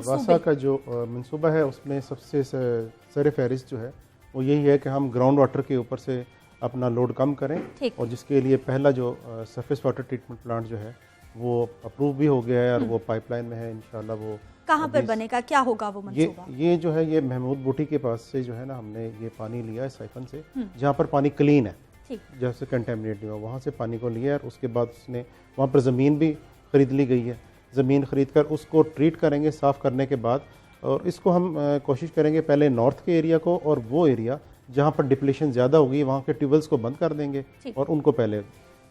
واسا کا جو منصوبہ ہے اس میں سب سے سر فہرست جو ہے وہ یہی ہے کہ ہم گراؤنڈ واٹر کے اوپر سے اپنا لوڈ کم کریں, اور جس کے لیے پہلا جو سرفیس واٹر ٹریٹمنٹ پلانٹ جو ہے وہ اپروو بھی ہو گیا ہے اور وہ پائپ لائن میں ہے. انشاءاللہ وہ کہاں پر بنے گا, کیا ہوگا وہ منصوبہ؟ یہ جو ہے یہ محمود بوٹی کے پاس سے جو ہے نا ہم نے یہ پانی لیا ہے سائفن سے, جہاں پر پانی کلین ہے, جیسے کنٹامنیٹ نہیں ہوا, وہاں سے پانی کو لیا ہے. اور اس کے بعد اس نے وہاں پر زمین بھی خرید لی گئی ہے. زمین خرید کر اس کو ٹریٹ کریں گے صاف کرنے کے بعد, اور اس کو ہم کوشش کریں گے پہلے نارتھ کے ایریا کو, اور وہ ایریا جہاں پر ڈپلیشن زیادہ ہوگی وہاں کے ٹیوبلز کو بند کر دیں گے, اور ان کو پہلے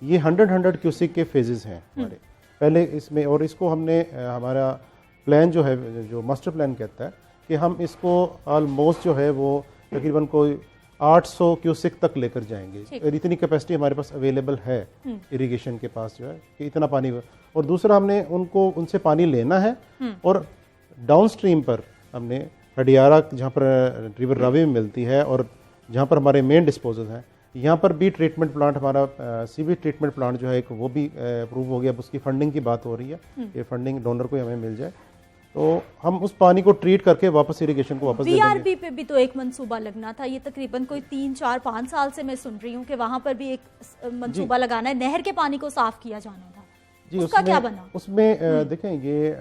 یہ 100 کیوسک کے فیزز ہیں ہمارے پہلے اس میں. اور اس کو ہم نے ہمارا پلان جو ہے, جو ماسٹر پلان کہتا ہے کہ ہم اس کو آلموسٹ جو ہے وہ تقریباً کوئی 800 کیوسک تک لے کر جائیں گے. اور اتنی کیپیسٹی ہمارے پاس اویلیبل ہے اریگیشن کے پاس جو ہے کہ اتنا پانی. اور دوسرا ہم نے ان سے پانی لینا ہے, اور ڈاؤن سٹریم پر ہم نے ہڈیارہ جہاں پر ریور راوی میں ملتی ہے اور جہاں پر ہمارے مین ڈسپوزل ہیں, یہاں پر بھی ٹریٹمنٹ پلانٹ ہمارا سیویج ٹریٹمنٹ پلانٹ جو ہے ایک وہ بھی اپروو ہو گیا. اب اس کی فنڈنگ کی بات ہو رہی ہے, یہ فنڈنگ ڈونر کو ہمیں مل جائے تو ہم اس پانی کو ٹریٹ کر کے واپس اریگیشن کو واپس دے دیں گے. BRB پہ بھی تو ایک منصوبہ لگنا تھا, یہ تقریباً کوئی 3 4 5 سال سے میں سن رہی ہوں کہ وہاں پر بھی ایک منصوبہ لگانا ہے, نہر کے پانی کو صاف کیا جانا تھا. اس کا کیا بنا؟ اس میں دیکھیں یہ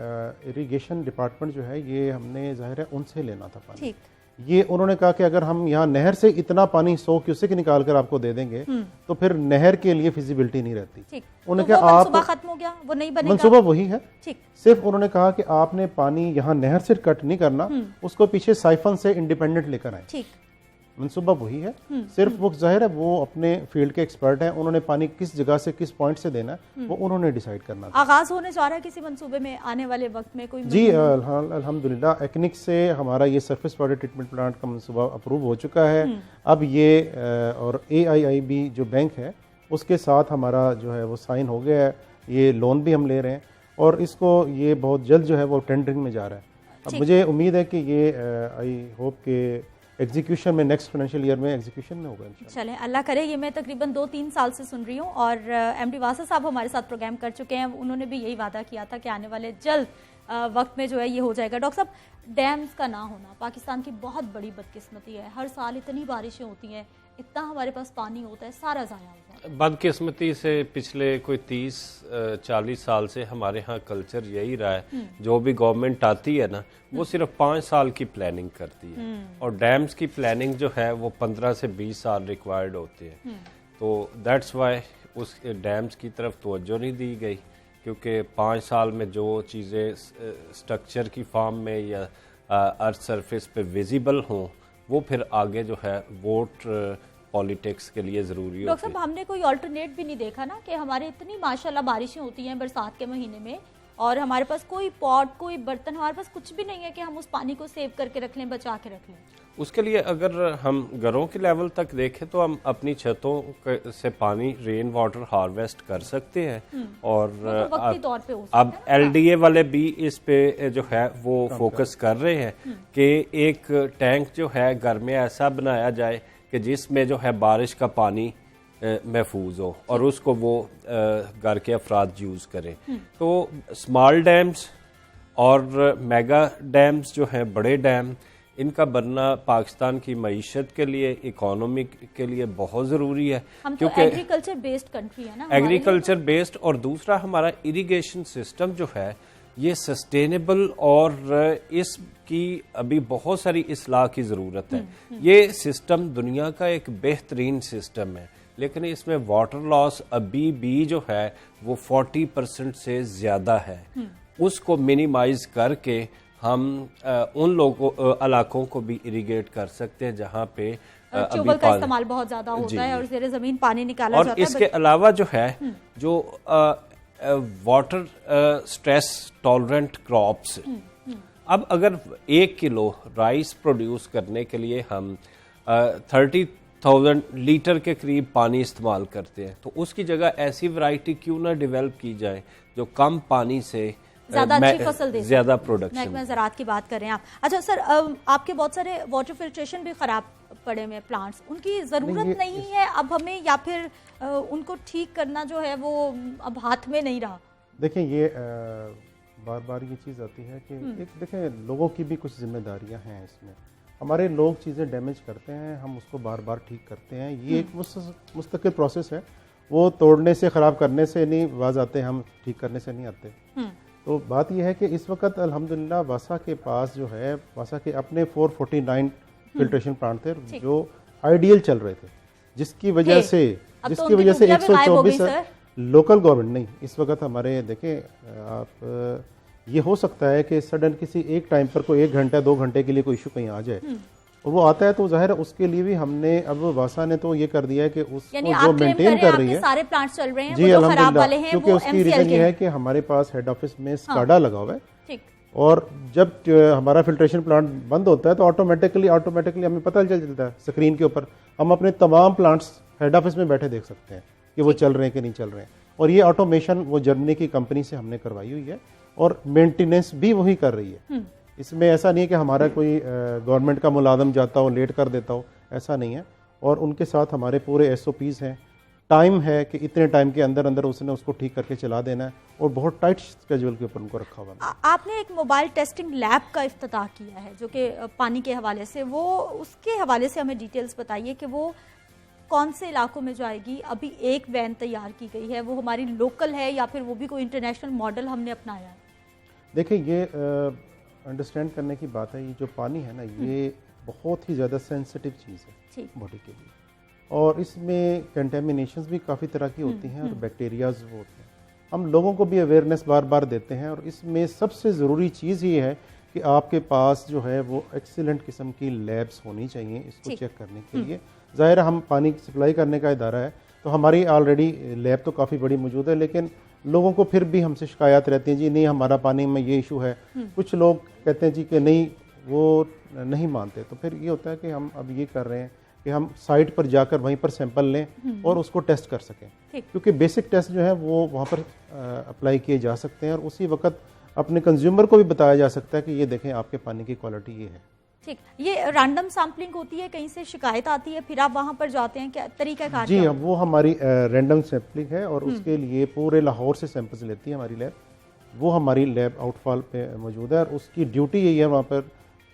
اریگیشن ڈپارٹمنٹ جو ہے یہ ہم نے ظاہر ہے ان سے لینا تھا پانی. یہ انہوں نے کہا کہ اگر ہم یہاں نہر سے اتنا پانی 100 کیوسک نکال کر آپ کو دے دیں گے تو پھر نہر کے لیے فیزیبلٹی نہیں رہتی. انہوں نے کہا منصوبہ ختم ہو گیا, وہ نہیں بنے گا. منصوبہ وہی ہے, صرف انہوں نے کہا کہ آپ نے پانی یہاں نہر سے کٹ نہیں کرنا, اس کو پیچھے سائفن سے انڈیپینڈنٹ لے کر آئیں. منصوبہ وہی ہے, صرف وہ ظاہر ہے وہ اپنے فیلڈ کے ایکسپرٹ ہیں, انہوں نے پانی کس جگہ سے کس پوائنٹ سے دینا ہے وہ انہوں نے ڈیسائیڈ کرنا. آغاز ہونے جا رہا ہے کسی منصوبے میں آنے والے وقت میں کوئی؟ جی الحمدللہ ایکنک سے ہمارا یہ سرفیس واٹر ٹریٹمنٹ پلانٹ کا منصوبہ اپروو ہو چکا ہے. اب یہ اور AIIB جو بینک ہے اس کے ساتھ ہمارا جو ہے وہ سائن ہو گیا ہے, یہ لون بھی ہم لے رہے ہیں, اور اس کو یہ بہت جلد جو ہے وہ ٹینڈرنگ میں جا رہا ہے. اب مجھے امید ہے کہ یہ آئی ہوپ کہ ایگزیکیوشن میں نیکسٹ فائنینشیل ایئر میں ایگزیکیوشن میں ہوگا انشاءاللہ. چلیں اللہ کرے. یہ میں تقریباً 2-3 سال سے سن رہی ہوں, اور MD واسا صاحب ہمارے ساتھ پروگرام کر چکے ہیں, انہوں نے بھی یہی وعدہ کیا تھا کہ آنے والے جلد وقت میں جو ہے یہ ہو جائے گا. ڈاکٹر صاحب ڈیمز کا نہ ہونا پاکستان کی بہت بڑی بدقسمتی ہے. ہر سال اتنی بارشیں ہوتی ہیں, اتنا ہمارے پاس پانی ہوتا ہے, سارا ضائع ہوتا ہے. بدقسمتی سے پچھلے کوئی 30-40 سال سے ہمارے ہاں کلچر یہی رہا ہے, جو بھی گورنمنٹ آتی ہے نا وہ صرف 5 سال کی پلاننگ کرتی ہے, اور ڈیمز کی پلاننگ جو ہے وہ 15 سے 20 سال ریکوائرڈ ہوتے ہیں. تو دیٹس وائی اس ڈیمز کی طرف توجہ نہیں دی گئی, کیونکہ 5 سال میں جو چیزیں اسٹرکچر کی فارم میں یا ارتھ سرفیس پہ ویزیبل ہوں وہ پھر آگے جو ہے ووٹ پالیٹکس کے لیے ضروری ہوتی ہے. ڈاکٹر صاحب ہم نے کوئی آلٹرنیٹ بھی نہیں دیکھا نا, کہ ہمارے اتنی ماشاءاللہ بارشیں ہوتی ہیں برسات کے مہینے میں, اور ہمارے پاس کوئی پاٹ کوئی برتن, ہمارے پاس کچھ بھی نہیں ہے کہ ہم اس پانی کو سیو کر کے رکھ لیں, بچا کے رکھ لیں. اس کے لیے اگر ہم گھروں کے لیول تک دیکھیں تو ہم اپنی چھتوں سے پانی رین واٹر ہارویسٹ کر سکتے ہیں, اور اب LDA والے بھی اس پہ جو ہے وہ فوکس کر رہے ہیں کہ ایک ٹینک جو ہے گھر میں ایسا بنایا جائے کہ جس میں جو ہے بارش کا پانی محفوظ ہو اور اس کو وہ گھر کے افراد یوز کریں. تو اسمال ڈیمز اور میگا ڈیمز جو ہیں بڑے ڈیم, ان کا بننا پاکستان کی معیشت کے لیے, اکانومی کے لیے بہت ضروری ہے, کیونکہ ایگریکلچر بیسڈ کنٹری ہے نا, ایگریکلچر بیسڈ. اور دوسرا ہمارا اریگیشن سسٹم جو ہے یہ سسٹینیبل, اور اس کی ابھی بہت ساری اصلاح کی ضرورت ہے. یہ سسٹم دنیا کا ایک بہترین سسٹم ہے, لیکن اس میں واٹر لاس ابھی بھی جو ہے وہ 40% سے زیادہ ہے. اس کو منیمائز کر کے ہم ان علاقوں کو بھی اریگیٹ کر سکتے ہیں جہاں پہ ٹیوبل کا استعمال بہت زیادہ ہوتا ہے اور زیر زمین پانی نکالا جاتا ہے. اور اس کے علاوہ جو ہے جو واٹر سٹریس ٹالرنٹ کراپس, اب اگر 1 کلو رائس پروڈیوس کرنے کے لیے ہم 30 1000 लीटर के करीब पानी इस्तेमाल करते हैं, तो उसकी जगह ऐसी वैरायटी क्यों ना डेवलप की जाए जो कम पानी से ज्यादा अच्छी फसल दे, ज्यादा प्रोडक्शन। महकमा ज़राअत की बात कर रहे हैं आप। अच्छा सर, आपके बहुत सारे वाटर फिल्ट्रेशन भी खराब पड़े में प्लांट्स, उनकी ज़रूरत नहीं है अब हमें, या फिर उनको ठीक करना जो है वो अब हाथ में नहीं रहा? देखिए ये बार बार ये चीज़ आती है कि एक देखें लोगों की भी कुछ जिम्मेदारियां हैं इसमें। हमारे लोग चीज़ें डैमेज करते हैं, हम उसको बार बार ठीक करते हैं, ये एक मुस्तकिल प्रोसेस है, वो तोड़ने से ख़राब करने से नहीं बाज आते, हम ठीक करने से नहीं आते। तो बात यह है कि इस वक्त अल्हम्दुलिल्लाह वासा के पास जो है, वासा के अपने 449 फिल्ट्रेशन प्लांट थे जो आइडियल चल रहे थे, जिसकी वजह से 124 लोकल गवर्नमेंट नहीं, इस वक्त हमारे देखें आप, ये हो सकता है कि सडन किसी एक टाइम पर कोई 1 घंटा 2 घंटे के लिए कोई इशू कहीं आ जाए, और वो आता है तो जाहिर है उसके लिए भी हमने अब वासा ने तो ये कर दिया है कि उसको जो मेंटेन कर रही है, सारे प्लांट चल रहे हैं जी अल्हम्दुलिल्लाह, क्योंकि उसकी रीजन ये है कि हमारे पास हेड ऑफिस में स्काडा लगा हुआ है, और जब हमारा फिल्ट्रेशन प्लांट बंद होता है तो ऑटोमेटिकली हमें पता चलता है स्क्रीन के ऊपर, हम अपने तमाम प्लांट्स हेड ऑफिस में बैठे देख सकते हैं कि वो चल रहे हैं कि नहीं चल रहे हैं। और ये ऑटोमेशन वो जर्मनी की कंपनी से हमने करवाई हुई है, और मेंटेनेंस भी वही कर रही है। इसमें ऐसा नहीं है कि हमारा कोई गवर्नमेंट का मुलाजम जाता हो लेट कर देता हो, ऐसा नहीं है। और उनके साथ हमारे पूरे SOPs हैं, टाइम है कि इतने टाइम के अंदर अंदर उसने उसको ठीक करके चला देना है, और बहुत टाइट स्केड्यूल के ऊपर उनको रखा हुआ है। आपने एक मोबाइल टेस्टिंग लैब का इफ्तिताह किया है जो कि पानी के हवाले से, वो उसके हवाले से हमें डिटेल्स बताइए कि वो कौन से इलाकों में जाएगी? अभी एक वैन तैयार की गई है, वो हमारी लोकल है या फिर वो भी कोई इंटरनेशनल मॉडल हमने अपनाया है? देखिए ये अंडरस्टैंड करने की बात है, ये जो पानी है ना, ये बहुत ही ज़्यादा सेंसिटिव चीज़ है बॉडी के लिए, और इसमें कंटेमिनेशंस भी काफ़ी तरह की होती हैं और बैक्टीरियाज वो होते हैं। हम लोगों को भी अवेयरनेस बार बार देते हैं, और इसमें सबसे ज़रूरी चीज़ ये है कि आपके पास जो है वो एक्सीलेंट किस्म की लैब्स होनी चाहिए इसको चेक करने के लिए। ज़ाहिर है हम पानी सप्लाई करने का इदारा है, तो हमारी ऑलरेडी लैब तो काफ़ी बड़ी मौजूद है, लेकिन लोगों को फिर भी हमसे शिकायत रहती है, जी नहीं हमारा पानी में ये इशू है। कुछ लोग कहते हैं जी कि नहीं, वो नहीं मानते, तो फिर ये होता है कि हम अब ये कर रहे हैं कि हम साइट पर जाकर वहीं पर सैंपल लें और उसको टेस्ट कर सकें, क्योंकि बेसिक टेस्ट जो है वो वहाँ पर अप्लाई किए जा सकते हैं, और उसी वक्त अपने कंज्यूमर को भी बताया जा सकता है कि ये देखें आपके पानी की क्वालिटी ये है। ठीक, ये रैंडम सैम्पलिंग होती है, कहीं से शिकायत आती है फिर आप वहाँ पर जाते हैं, क्या तरीका कार? जी हाँ, वो हमारी रैंडम सैम्पलिंग है, और उसके लिए पूरे लाहौर से सैंपल्स लेती है हमारी लैब। वो हमारी लैब आउटफॉल पे मौजूद है, और उसकी ड्यूटी यही है वहाँ पर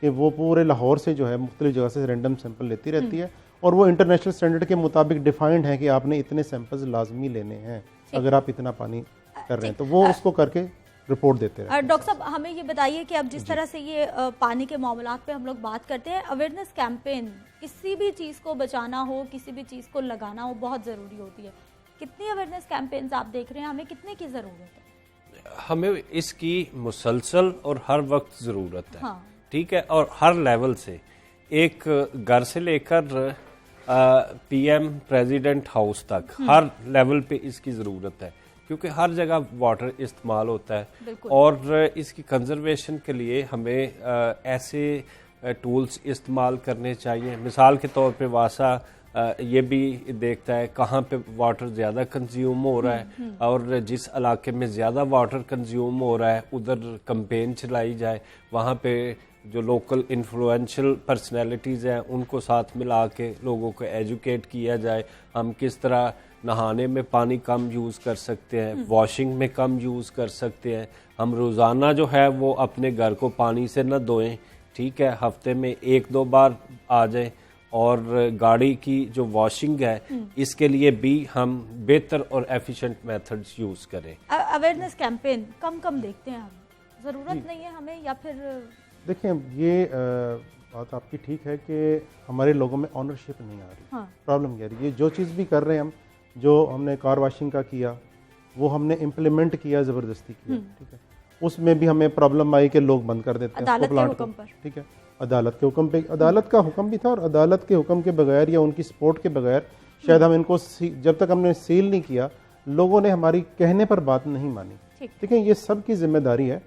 कि वो पूरे लाहौर से जो है मुख्तलिफ जगह से रैंडम सैंपल लेती रहती है, और वो इंटरनेशनल स्टैंडर्ड के मुताबिक डिफाइंड है कि आपने इतने सैंपल्स लाजमी लेने हैं अगर आप इतना पानी कर रहे हैं, तो वो उसको करके रिपोर्ट देते हैं। डॉक्टर साहब हमें ये बताइए कि अब जिस तरह से ये पानी के मामलात पे हम लोग बात करते हैं, अवेयरनेस कैंपेन, किसी भी चीज़ को बचाना हो, किसी भी चीज़ को लगाना हो, बहुत ज़रूरी होती है। कितनी अवेयरनेस कैंपेन्स आप देख रहे हैं, हमें कितने की ज़रूरत है? हमें इसकी मुसलसल और हर वक्त ज़रूरत है। ठीक है, और हर लेवल से, एक घर से लेकर PM प्रेसिडेंट हाउस तक हर लेवल पे इसकी ज़रूरत है, क्योंकि हर जगह वाटर इस्तेमाल होता है, और इसकी कंजर्वेशन के लिए हमें ऐसे टूल्स इस्तेमाल करने चाहिए। मिसाल के तौर पे वासा ये भी देखता है कहाँ पे वाटर ज़्यादा कंज्यूम हो रहा है, और जिस इलाके में ज़्यादा वाटर कंज्यूम हो रहा है उधर कैंपेन चलाई जाए, वहाँ पे जो लोकल इन्फ्लुएंशियल पर्सनैलिटीज़ हैं उनको साथ मिला के लोगों को एजुकेट किया जाए। हम किस तरह नहाने में पानी कम यूज़ कर सकते हैं, वॉशिंग में कम यूज़ कर सकते हैं। हम रोज़ाना जो है वो अपने घर को पानी से न धोएं, ठीक है, हफ्ते में 1-2 बार आ जाए। और गाड़ी की जो वॉशिंग है इसके लिए भी हम बेहतर और एफिशिएंट मेथड्स यूज़ करें। अवेयरनेस कैंपेन कम देखते हैं हम, ज़रूरत नहीं है हमें, या फिर देखें ये बात आपकी ठीक है कि हमारे लोगों में ऑनरशिप नहीं आ रही। प्रॉब्लम क्या है, ये जो चीज़ भी कर रहे हैं हम, जो हमने कार वॉशिंग का किया वो हमने इम्प्लीमेंट किया, ज़बरदस्ती किया, ठीक है, उसमें भी हमें प्रॉब्लम आई कि लोग बंद कर देते हैं प्लांट को, ठीक है, अदालत के हुक्म पे, अदालत का हुक्म भी था, और अदालत के हुक्म के बगैर या उनकी सपोर्ट के बगैर शायद हम इनको जब तक हमने सील नहीं किया, लोगों ने हमारी कहने पर बात नहीं मानी। ठीक है, ये सब की जिम्मेदारी है,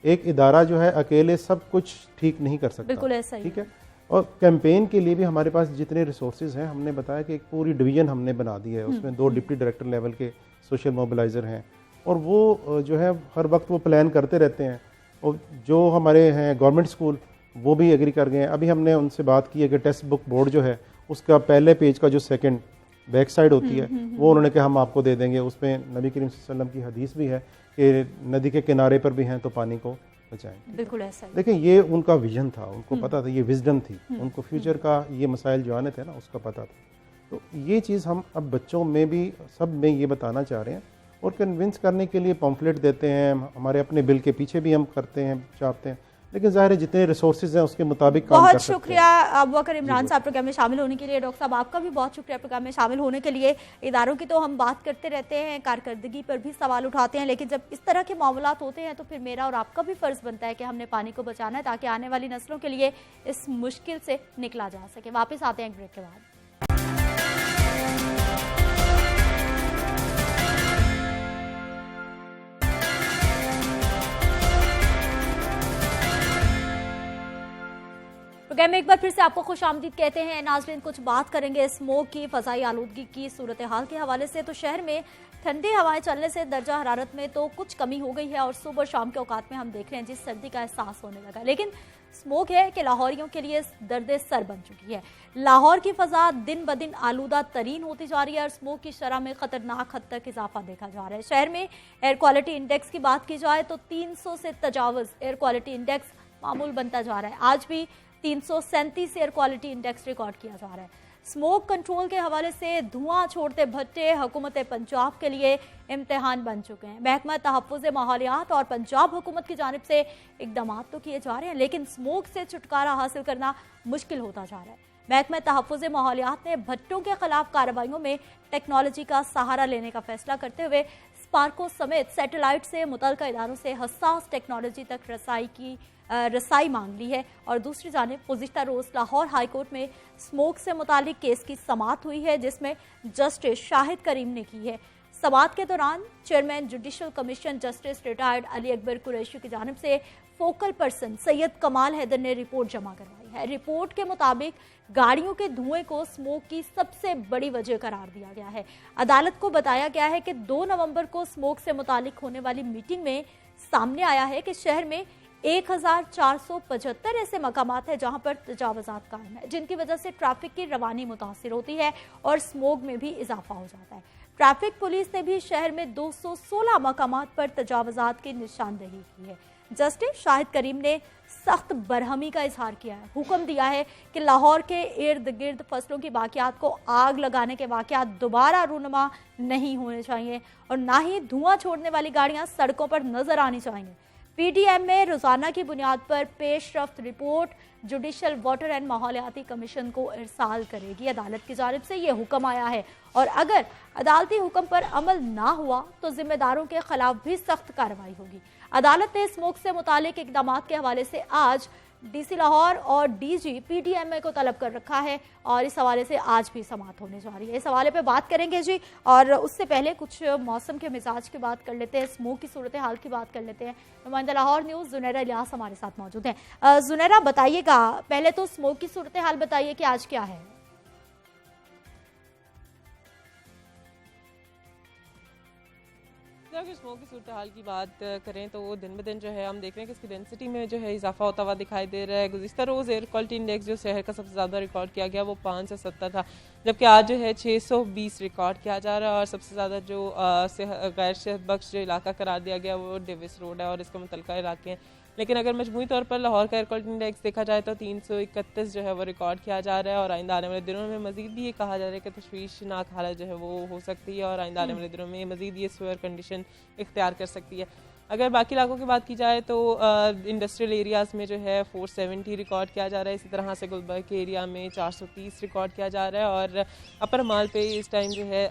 एक इदारा जो है अकेले सब कुछ ठीक नहीं कर सकता, बिल्कुल ऐसा ही। ठीक है, اور کیمپین کے لیے بھی ہمارے پاس جتنے ریسورسز ہیں ہم نے بتایا کہ ایک پوری ڈویژن ہم نے بنا دی ہے, اس میں 2 ڈپٹی ڈائریکٹر لیول کے سوشل موبلائزر ہیں اور وہ جو ہے ہر وقت وہ پلان کرتے رہتے ہیں. اور جو ہمارے ہیں گورنمنٹ اسکول وہ بھی ایگری کر گئے ہیں. ابھی ہم نے ان سے بات کی ہے کہ ٹیکسٹ بک بورڈ جو ہے اس کا پہلے پیج کا جو سیکنڈ بیک سائڈ ہوتی ہے وہ انہوں نے کہا ہم آپ کو دے دیں گے. اس میں نبی کریم صلی اللہ علیہ وسلم کی حدیث بھی ہے کہ ندی کے کنارے پر بھی ہیں تو پانی کو بچائیں. بالکل ایسا دیکھیں یہ ان کا ویژن تھا, ان کو پتا تھا, یہ وزڈم تھی, ان کو فیوچر کا یہ مسائل جو آنے تھے نا اس کا پتا تھا. تو یہ چیز ہم اب بچوں میں بھی سب میں یہ بتانا چاہ رہے ہیں اور کنونس کرنے کے لیے پمفلٹ دیتے ہیں. ہمارے اپنے بل کے پیچھے بھی ہم کرتے ہیں, چھاپتے ہیں, لیکن ظاہر ہے جتنے ریسورسز ہیں اس کے مطابق کام کر سکتے ہیں. بہت شکریہ ابوبکر عمران صاحب پروگرام میں شامل ہونے کے لیے. ڈاکٹر صاحب آپ کا بھی بہت شکریہ پروگرام میں شامل ہونے کے لیے. اداروں کی تو ہم بات کرتے رہتے ہیں, کارکردگی پر بھی سوال اٹھاتے ہیں, لیکن جب اس طرح کے معاملات ہوتے ہیں تو پھر میرا اور آپ کا بھی فرض بنتا ہے کہ ہم نے پانی کو بچانا ہے تاکہ آنے والی نسلوں کے لیے اس مشکل سے نکلا جا سکے. واپس آتے ہیں ایک بریک کے بعد. پروگرام میں ایک بار پھر سے آپ کو خوش آمدید کہتے ہیں. ناظرین, کچھ بات کریں گے اسموگ کی, فضائی آلودگی کی صورتحال کے حوالے سے. تو شہر میں ٹھنڈی ہوائیں چلنے سے درجہ حرارت میں تو کچھ کمی ہو گئی ہے اور صبح شام کے اوقات میں ہم دیکھ رہے ہیں جس سردی کا احساس ہونے لگا, لیکن اسموگ ہے کہ لاہوریوں کے لیے درد سر بن چکی ہے. لاہور کی فضا دن بدن آلودہ ترین ہوتی جا رہی ہے اور اسموگ کی شرح میں خطرناک حد تک اضافہ دیکھا جا رہا ہے. شہر میں ایئر کوالٹی انڈیکس کی بات کی جائے تو 300 سے تجاوز ایئر کوالٹی انڈیکس معمول بنتا جا رہا ہے. آج بھی 337 ایئر کوالٹی انڈیکس ریکارڈ کیا جا رہا ہے. اسموگ کنٹرول کے حوالے سے دھواں چھوڑتے بھٹے حکومت پنجاب کے لیے امتحان بن چکے ہیں. محکمہ تحفظ ماحولیات اور پنجاب حکومت کی جانب سے اقدامات تو کیے جا رہے ہیں, لیکن اسموگ سے چھٹکارا حاصل کرنا مشکل ہوتا جا رہا ہے. محکمہ تحفظ ماحولیات نے بھٹوں کے خلاف کارروائیوں میں ٹیکنالوجی کا سہارا لینے کا فیصلہ کرتے ہوئے اسپارکو سمیت سیٹلائٹ سے متعلقہ اداروں سے حساس ٹیکنالوجی تک رسائی مانگ لی ہے. اور دوسری جانب گزشتہ روز لاہور ہائی کورٹ میں اسموگ سے متعلق کیس کی سماعت ہوئی ہے جس میں جسٹس شاہد کریم نے کی ہے. سماعت کے دوران chairman judicial commission justice retired Ali Akbar Qureshi کی جانب سے فوکل پرسن سید کمال حیدر نے رپورٹ جمع کروائی ہے. رپورٹ کے مطابق گاڑیوں کے دھوئیں کو اسموگ کی سب سے بڑی وجہ قرار دیا گیا ہے. عدالت کو بتایا گیا ہے کہ 2 نومبر کو اسموگ سے متعلق ہونے والی میٹنگ میں سامنے آیا ہے کہ شہر میں 1475 ایسے مقامات ہیں جہاں پر تجاوزات قائم ہیں جن کی وجہ سے ٹریفک کی روانی متاثر ہوتی ہے اور اسموگ میں بھی اضافہ ہو جاتا ہے. ٹریفک پولیس نے بھی شہر میں 216 مقامات پر تجاوزات کی نشاندہی کی ہے. جسٹس شاہد کریم نے سخت برہمی کا اظہار کیا ہے. حکم دیا ہے کہ لاہور کے ارد گرد فصلوں کی باقیات کو آگ لگانے کے واقعات دوبارہ رونما نہیں ہونے چاہیے اور نہ ہی دھواں چھوڑنے والی گاڑیاں سڑکوں پر نظر آنی چاہیے. پی ڈی ایم میں روزانہ کی بنیاد پر پیش رفت رپورٹ جوڈیشل واٹر اینڈ ماحولیاتی کمیشن کو ارسال کرے گی. عدالت کی جانب سے یہ حکم آیا ہے اور اگر عدالتی حکم پر عمل نہ ہوا تو ذمہ داروں کے خلاف بھی سخت کارروائی ہوگی. عدالت نے اسموگ سے متعلق اقدامات کے حوالے سے آج ڈی سی لاہور اور D G P D M A کو طلب کر رکھا ہے اور اس حوالے سے آج بھی سماعت ہونے جا رہی ہے. اس حوالے پہ بات کریں گے جی, اور اس سے پہلے کچھ موسم کے مزاج کی بات کر لیتے ہیں, اسموگ کی صورتحال کی بات کر لیتے ہیں. نمائندہ لاہور نیوز زنیرہ الیاس ہمارے ساتھ موجود ہیں. زنیرہ بتائیے گا, پہلے تو اسموگ کی صورتحال بتائیے کہ آج کیا ہے. اسموگ کی صورتحال کی بات کریں تو دن بدن جو ہے ہم دیکھ رہے ہیں کہ اس کی ڈینسٹی میں جو ہے اضافہ ہوتا ہوا دکھائی دے رہا ہے. گزشتہ روز ایئر کوالٹی انڈیکس جو شہر کا سب سے زیادہ ریکارڈ کیا گیا وہ 570 تھا, جبکہ آج جو ہے 620 ریکارڈ کیا جا رہا ہے اور سب سے زیادہ جو غیر صحت بخش جو علاقہ قرار دیا گیا وہ ڈیوس روڈ ہے اور اس کے متعلقہ علاقے ہیں. لیکن اگر مجموعی طور پر لاہور کا ایئر کوالٹی انڈیکس دیکھا جائے تو 331 جو ہے وہ ریکارڈ کیا جا رہا ہے اور آئندہ آنے والے دنوں میں مزید بھی یہ کہا جا رہا ہے کہ تشویشناک حالت جو ہے وہ ہو سکتی ہے اور آئندہ آنے والے دنوں میں مزید یہ سوئر کنڈیشن اختیار کر سکتی ہے. اگر باقی علاقوں کی بات کی جائے تو انڈسٹریل ایریاز میں جو ہے 470 ریکارڈ کیا جا رہا ہے, اسی طرح سے گلبرگ کے ایریا میں 430 ریکارڈ کیا جا رہا ہے اور اپر مال پہ اس ٹائم جو ہے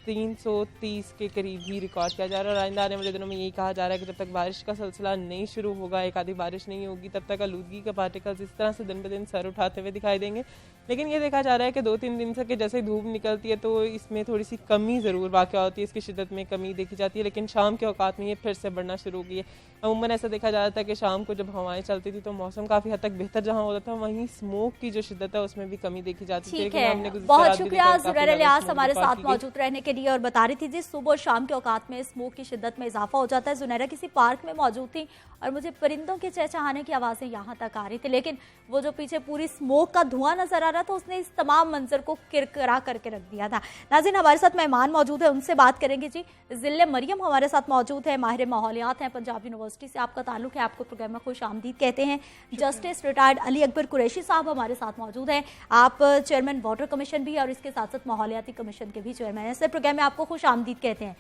330 کے قریب ہی ریکارڈ کیا جا رہا ہے. اور آئندہ آنے والے دنوں میں یہی کہا جا رہا ہے کہ جب تک بارش کا سلسلہ نہیں شروع ہوگا, ایک آدھی بارش نہیں ہوگی, تب تک آلودگی کے پارٹیکلز اس طرح سے دن بدن سر اٹھاتے ہوئے دکھائی دیں گے. لیکن یہ دیکھا جا رہا ہے کہ 2-3 دن سے کہ جیسے دھوپ نکلتی ہے تو اس میں تھوڑی سی کمی ضرور واقع ہوتی ہے, اس کی شدت میں کمی دیکھی جاتی ہے, لیکن شام کے اوقات میں یہ پھر سے بڑھنا आना शुरू हो गई है। अमूमन ऐसा देखा जाता है कि शाम को जब हवाएं चलती थी तो मौसम काफ़ी हद तक बेहतर जहाँ होता था, वहीं स्मोक की जो शिद्दत है उसमें भी कमी देखी जाती थी। ठीक है, बहुत शुक्रिया ज़ुरैर इलियास हमारे साथ मौजूद रहने के लिए। और बता रही थी जी सुबह और शाम के औकात में स्मोक की शिद्दत में इजाफा हो जाता है। ज़ुनैरा किसी पार्क में मौजूद थी और मुझे परिंदों के चहचहाने की आवाज़ें यहाँ तक आ रही थी, लेकिन वो जो पीछे पूरी स्मोक का धुआं नजर आ रहा था उसने इस तमाम मंजर को किरकिरा करके रख दिया था। नाज़रीन, हमारे साथ मेहमान मौजूद है, उनसे बात करेंगे जी। ज़िले मरियम हमारे साथ मौजूद है, माहिर माहौलियात हैं, पंजाब यूनिवर्सिटी से आपका ताल्लुक है, आपको प्रोग्राम में खुश आमदीद कहते हैं। जस्टिस रिटायर्ड अली अकबर कुरैशी साहब हमारे साथ मौजूद हैं, आप चेयरमैन वाटर कमीशन भी और इसके साथ साथ माहौलियाती कमीशन के भी चेयरमैन हैं। सर, प्रोग्राम में आपको खुश आमदीद कहते हैं।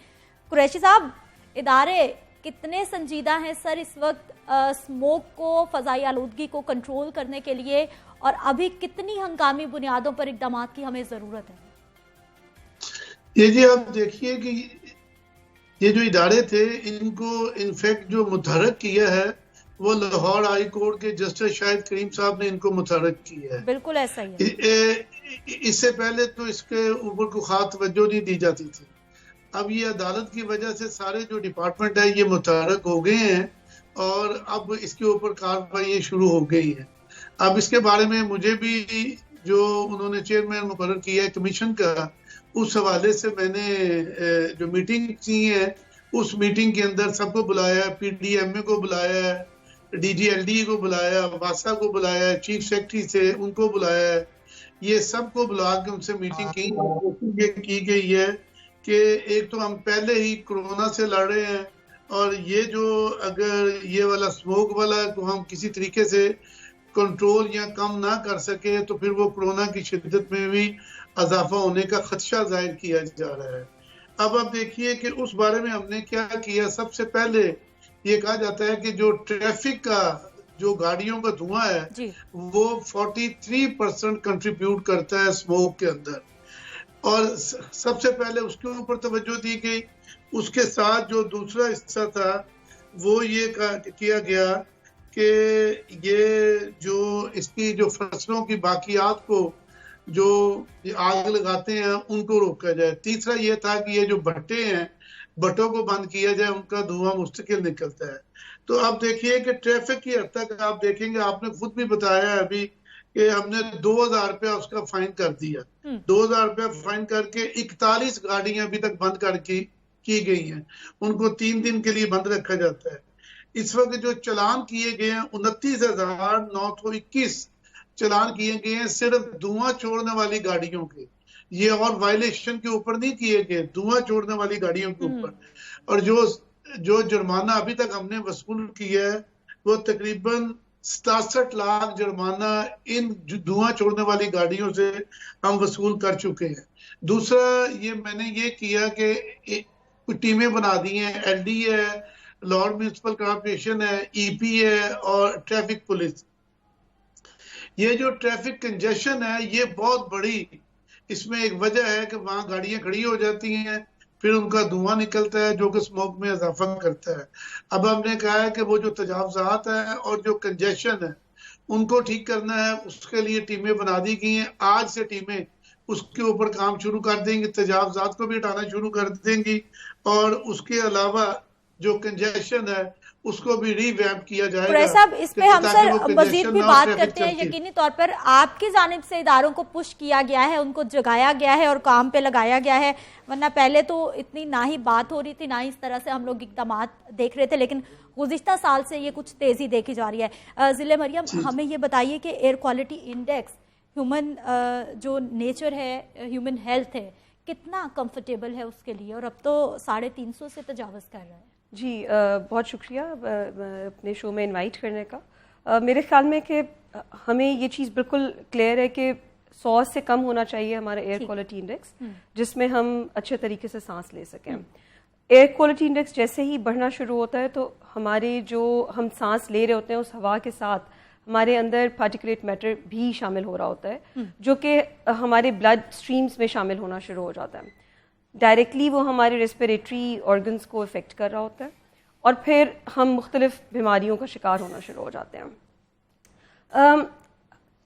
कुरैशी साहब, इदारे कितने संजीदा हैं सर इस वक्त स्मोक को, फजाई आलूदगी को कंट्रोल करने के लिए, और अभी कितनी हंगामी बुनियादों पर इकदाम की हमें ज़रूरत है? ये जी आप देखिए कि ये जो इदारे थे इनको इनफैक्ट जो मुतहरक किया है वो लाहौर हाई कोर्ट के जस्टिस शाहिद करीम साहब ने इनको मुतहरक किया है। बिल्कुल ऐसा ही है। इससे पहले तो इसके ऊपर को खास तवज्जो नहीं दी जाती थी। अब ये अदालत की वजह से सारे जो डिपार्टमेंट है ये मुतहरक हो गए हैं और अब इसके ऊपर कार्रवाई शुरू हो गई है। अब इसके बारे में मुझे भी जो उन्होंने चेयरमैन मुकर्रर किया है कमीशन का, उस हवाले से मैंने जो मीटिंग की है उस मीटिंग के अंदर सबको बुलाया, PDMA को बुलाया, DGLD को बुलाया, वासा को बुलाया, चीफ सेक्रेटरी से उनको बुलाया, ये सबको बुला के उनसे मीटिंग की। ये की गई है कि एक तो हम पहले ही कोरोना से लड़ रहे हैं और ये जो अगर ये वाला स्मोक वाला को हम किसी तरीके से कंट्रोल या कम ना कर सके तो फिर वो कोरोना की शिद्दत में भी इजाफा होने का खदशा जाहिर किया जा रहा है। अब आप देखिए कि उस बारे में हमने क्या किया। सबसे पहले ये कहा जाता है कि जो ट्रैफिक का जो गाड़ियों का धुआं है वो 43% कंट्रीब्यूट करता है स्मोक के अंदर, और सबसे पहले उसके ऊपर तवज्जो दी गई। उसके साथ जो दूसरा हिस्सा था वो ये किया गया कि ये जो इसकी जो फसलों की बाकियात को जो आग लगाते हैं उनको रोका जाए। तीसरा ये था कि ये जो भट्टे हैं भट्टों को बंद किया जाए, उनका धुआं मुस्तकिल निकलता है। तो अब देखिए कि ट्रैफिक की हद तक आप देखेंगे, आपने खुद भी बताया है अभी कि हमने 2000 रुपया उसका फाइन कर दिया। 2000 रुपया फाइन करके 41 गाड़ियां अभी तक बंद की गई हैं, उनको 3 दिन के लिए बंद रखा जाता है। इस वक्त जो चलान किए गए हैं 29,921 चलान किए गए हैं सिर्फ धुआं छोड़ने वाली गाड़ियों के, ये और वायलेशन के ऊपर नहीं किए गए, धुआं छोड़ने वाली गाड़ियों के ऊपर। और जो जुर्माना अभी तक हमने वसूल किया है वो तकरीबन 67 लाख जुर्माना इन धुआं छोड़ने वाली गाड़ियों से हम वसूल कर चुके हैं। दूसरा ये मैंने ये किया कि कुछ टीमें बना दी हैं, LD है, लाहौर म्यूनिसिपल कॉर्पोरेशन है, EP है और ट्रैफिक पुलिस। ये जो ट्रैफिक कंजेशन है ये बहुत बड़ी इसमें एक वजह है कि वहाँ गाड़ियां खड़ी हो जाती हैं, फिर उनका धुआं निकलता है जो कि स्मोक में इजाफा करता है। अब हमने कहा है कि वो जो तजावजात है और जो कंजेशन है उनको ठीक करना है, उसके लिए टीमें बना दी गई हैं। आज से टीमें उसके ऊपर काम शुरू कर देंगी, तजावजात को भी हटाना शुरू कर देंगी और उसके अलावा जो कंजेशन है उसको भी रीवैम्प किया जाएगा। साहब, इस पे हम सर मजीद भी बात करते हैं। यकीनी तौर पर आपकी जानिब से इदारों को पुश किया गया है, उनको जगाया गया है और काम पे लगाया गया है, वरना पहले तो इतनी ना ही बात हो रही थी ना ही इस तरह से हम लोग इक़दाम देख रहे थे, लेकिन गुज़िश्ता साल से ये कुछ तेजी देखी जा रही है। ज़िले मरियम, हमें ये बताइए कि एयर क्वालिटी इंडेक्स ह्यूमन जो नेचर है, ह्यूमन हेल्थ है, कितना कंफर्टेबल है उसके लिए, और अब तो 350 से तजावज़ कर रहा है। जी बहुत शुक्रिया अपने शो में इनवाइट करने का। मेरे ख्याल में कि हमें ये चीज़ बिल्कुल क्लियर है कि 100 से कम होना चाहिए हमारा एयर क्वालिटी इंडेक्स, जिसमें हम अच्छे तरीके से सांस ले सकें। एयर क्वालिटी इंडेक्स जैसे ही बढ़ना शुरू होता है तो हमारे जो हम सांस ले रहे होते हैं उस हवा के साथ हमारे अंदर पार्टिकुलेट मैटर भी शामिल हो रहा होता है, जो कि हमारे ब्लड स्ट्रीम्स में शामिल होना शुरू हो जाता है। डायरेक्टली वो हमारे रेस्पिरेटरी ऑर्गन्स को इफ़ेक्ट कर रहा होता है और फिर हम मुख्तलिफ बीमारियों का शिकार होना शुरू हो जाते हैं।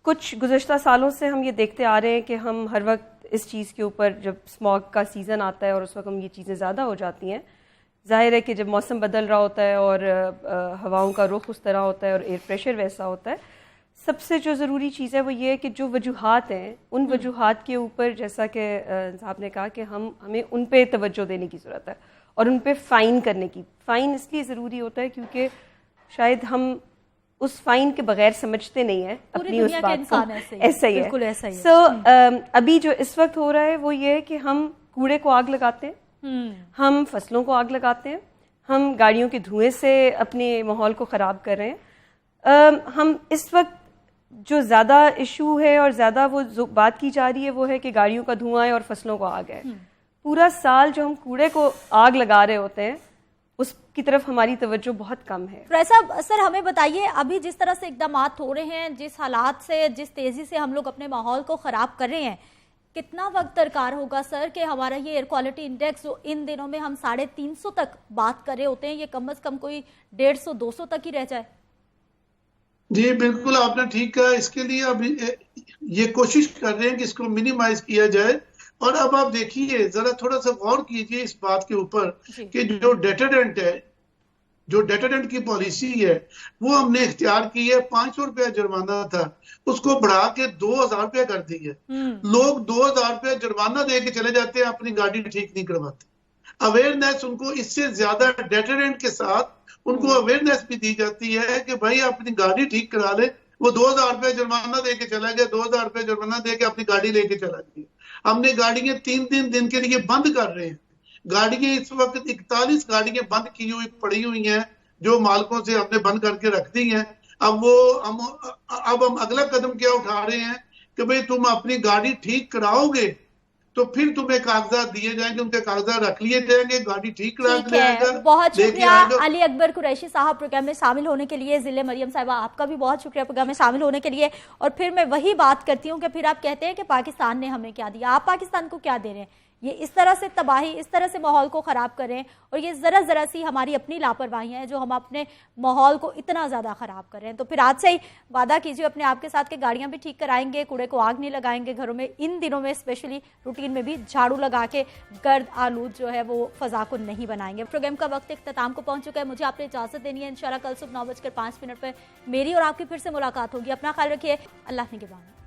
कुछ गुज़श्ता सालों से हम ये देखते आ रहे हैं कि हम हर वक्त इस चीज़ के ऊपर, जब स्मॉग का सीज़न आता है और उस वक्त हम ये चीज़ें ज़्यादा हो जाती हैं ظاہر ہے کہ جب موسم بدل رہا ہوتا ہے اور ہواؤں کا رخ اس طرح ہوتا ہے اور ایئر پریشر ویسا ہوتا ہے، سب سے جو ضروری چیز ہے وہ یہ ہے کہ جو وجوہات ہیں ان وجوہات کے اوپر، جیسا کہ صاحب نے کہا کہ ہمیں ان پہ توجہ دینے کی ضرورت ہے اور ان پہ فائن کرنے کی. فائن اس لیے ضروری ہوتا ہے کیونکہ شاید ہم اس فائن کے بغیر سمجھتے نہیں ہیں اپنی اس بات کو. ایسا ہی ہے. سو ابھی جو اس وقت ہو رہا ہے وہ یہ ہے کہ ہم کوڑے کو آگ لگاتے ہیں، ہم فصلوں کو آگ لگاتے ہیں، ہم گاڑیوں کے دھوئیں سے اپنے ماحول کو خراب کر رہے ہیں. ہم اس وقت جو زیادہ ایشو ہے اور زیادہ وہ بات کی جا رہی ہے وہ ہے کہ گاڑیوں کا دھواں ہے اور فصلوں کو آگ ہے. پورا سال جو ہم کوڑے کو آگ لگا رہے ہوتے ہیں اس کی طرف ہماری توجہ بہت کم ہے. صاحب سر ہمیں بتائیے، ابھی جس طرح سے اقدامات ہو رہے ہیں، جس حالات سے، جس تیزی سے ہم لوگ اپنے ماحول کو خراب کر رہے ہیں، کتنا وقت درکار ہوگا سر کہ ہمارا یہ ایئر کوالٹی انڈیکس جو ان دنوں میں ہم 350 تک بات کر رہے ہوتے ہیں، یہ کم از کم کوئی 150-200 تک ہی رہ جائے؟ جی بالکل آپ نے ٹھیک کہا. اس کے لیے اب یہ کوشش کر رہے ہیں کہ اس کو منیمائز کیا جائے. اور اب آپ دیکھیے ذرا تھوڑا سا غور کیجئے اس بات کے اوپر کہ جو ڈیٹرڈنٹ ہے، جو ڈیٹرڈنٹ کی پالیسی ہے وہ ہم نے اختیار کی ہے. 500 روپیہ جرمانہ تھا، اس کو بڑھا کے 2000 روپیہ کر دی ہے. لوگ 2000 روپیہ جرمانہ دے کے چلے جاتے ہیں، اپنی گاڑی ٹھیک نہیں کرواتے. اویئرنیس ان کو اس سے زیادہ ڈیٹرڈنٹ کے ساتھ ان کو اویئرنیس بھی دی جاتی ہے کہ بھائی اپنی گاڑی ٹھیک کرا لے. وہ 2000 روپیہ جرمانہ دے کے چلا گیا، 2000 روپیہ جرمانہ دے کے اپنی گاڑی لے کے چلا گیا. ہم نے گاڑیاں 3 دن کے لیے بند کر رہے ہیں. گاڑیاں اس وقت 41 گاڑیاں بند کی ہوئی پڑی ہوئی ہیں جو مالکوں سے ہم نے بند کر کے رکھ دی ہیں. اب ہم اگلا قدم کیا اٹھا رہے ہیں کہ بھئی تم اپنی گاڑی ٹھیک کراؤ گے تو پھر تمہیں کاغذات دیے جائیں گے، ان کے کاغذات رکھ لیے جائیں گے، گاڑی ٹھیک کرا دیا جائے گا. بہت شکریہ علی اکبر قریشی صاحب پروگرام میں شامل ہونے کے لیے. ضلع مریم صاحبہ آپ کا بھی بہت شکریہ پروگرام میں شامل ہونے کے لیے. اور پھر میں وہی بات کرتی ہوں کہ پھر آپ کہتے ہیں کہ پاکستان نے ہمیں کیا دیا. آپ پاکستان کو کیا دے رہے ہیں؟ یہ اس طرح سے تباہی، اس طرح سے ماحول کو خراب کریں، اور یہ ذرا سی ہماری اپنی لاپرواہیاں ہیں جو ہم اپنے ماحول کو اتنا زیادہ خراب کر رہے ہیں. تو پھر آج سے ہی وعدہ کیجیے اپنے آپ کے ساتھ کہ گاڑیاں بھی ٹھیک کرائیں گے، کوڑے کو آگ نہیں لگائیں گے گھروں میں. ان دنوں میں اسپیشلی روٹین میں بھی جھاڑو لگا کے گرد آلود جو ہے وہ فضا کو نہیں بنائیں گے. پروگرام کا وقت اختتام کو پہنچ چکا ہے، مجھے آپ نے اجازت دینی ہے. انشاءاللہ کل صبح 9:05 پہ میری اور آپ کی پھر سے ملاقات ہوگی. اپنا خیال رکھیے. اللہ نگہبان.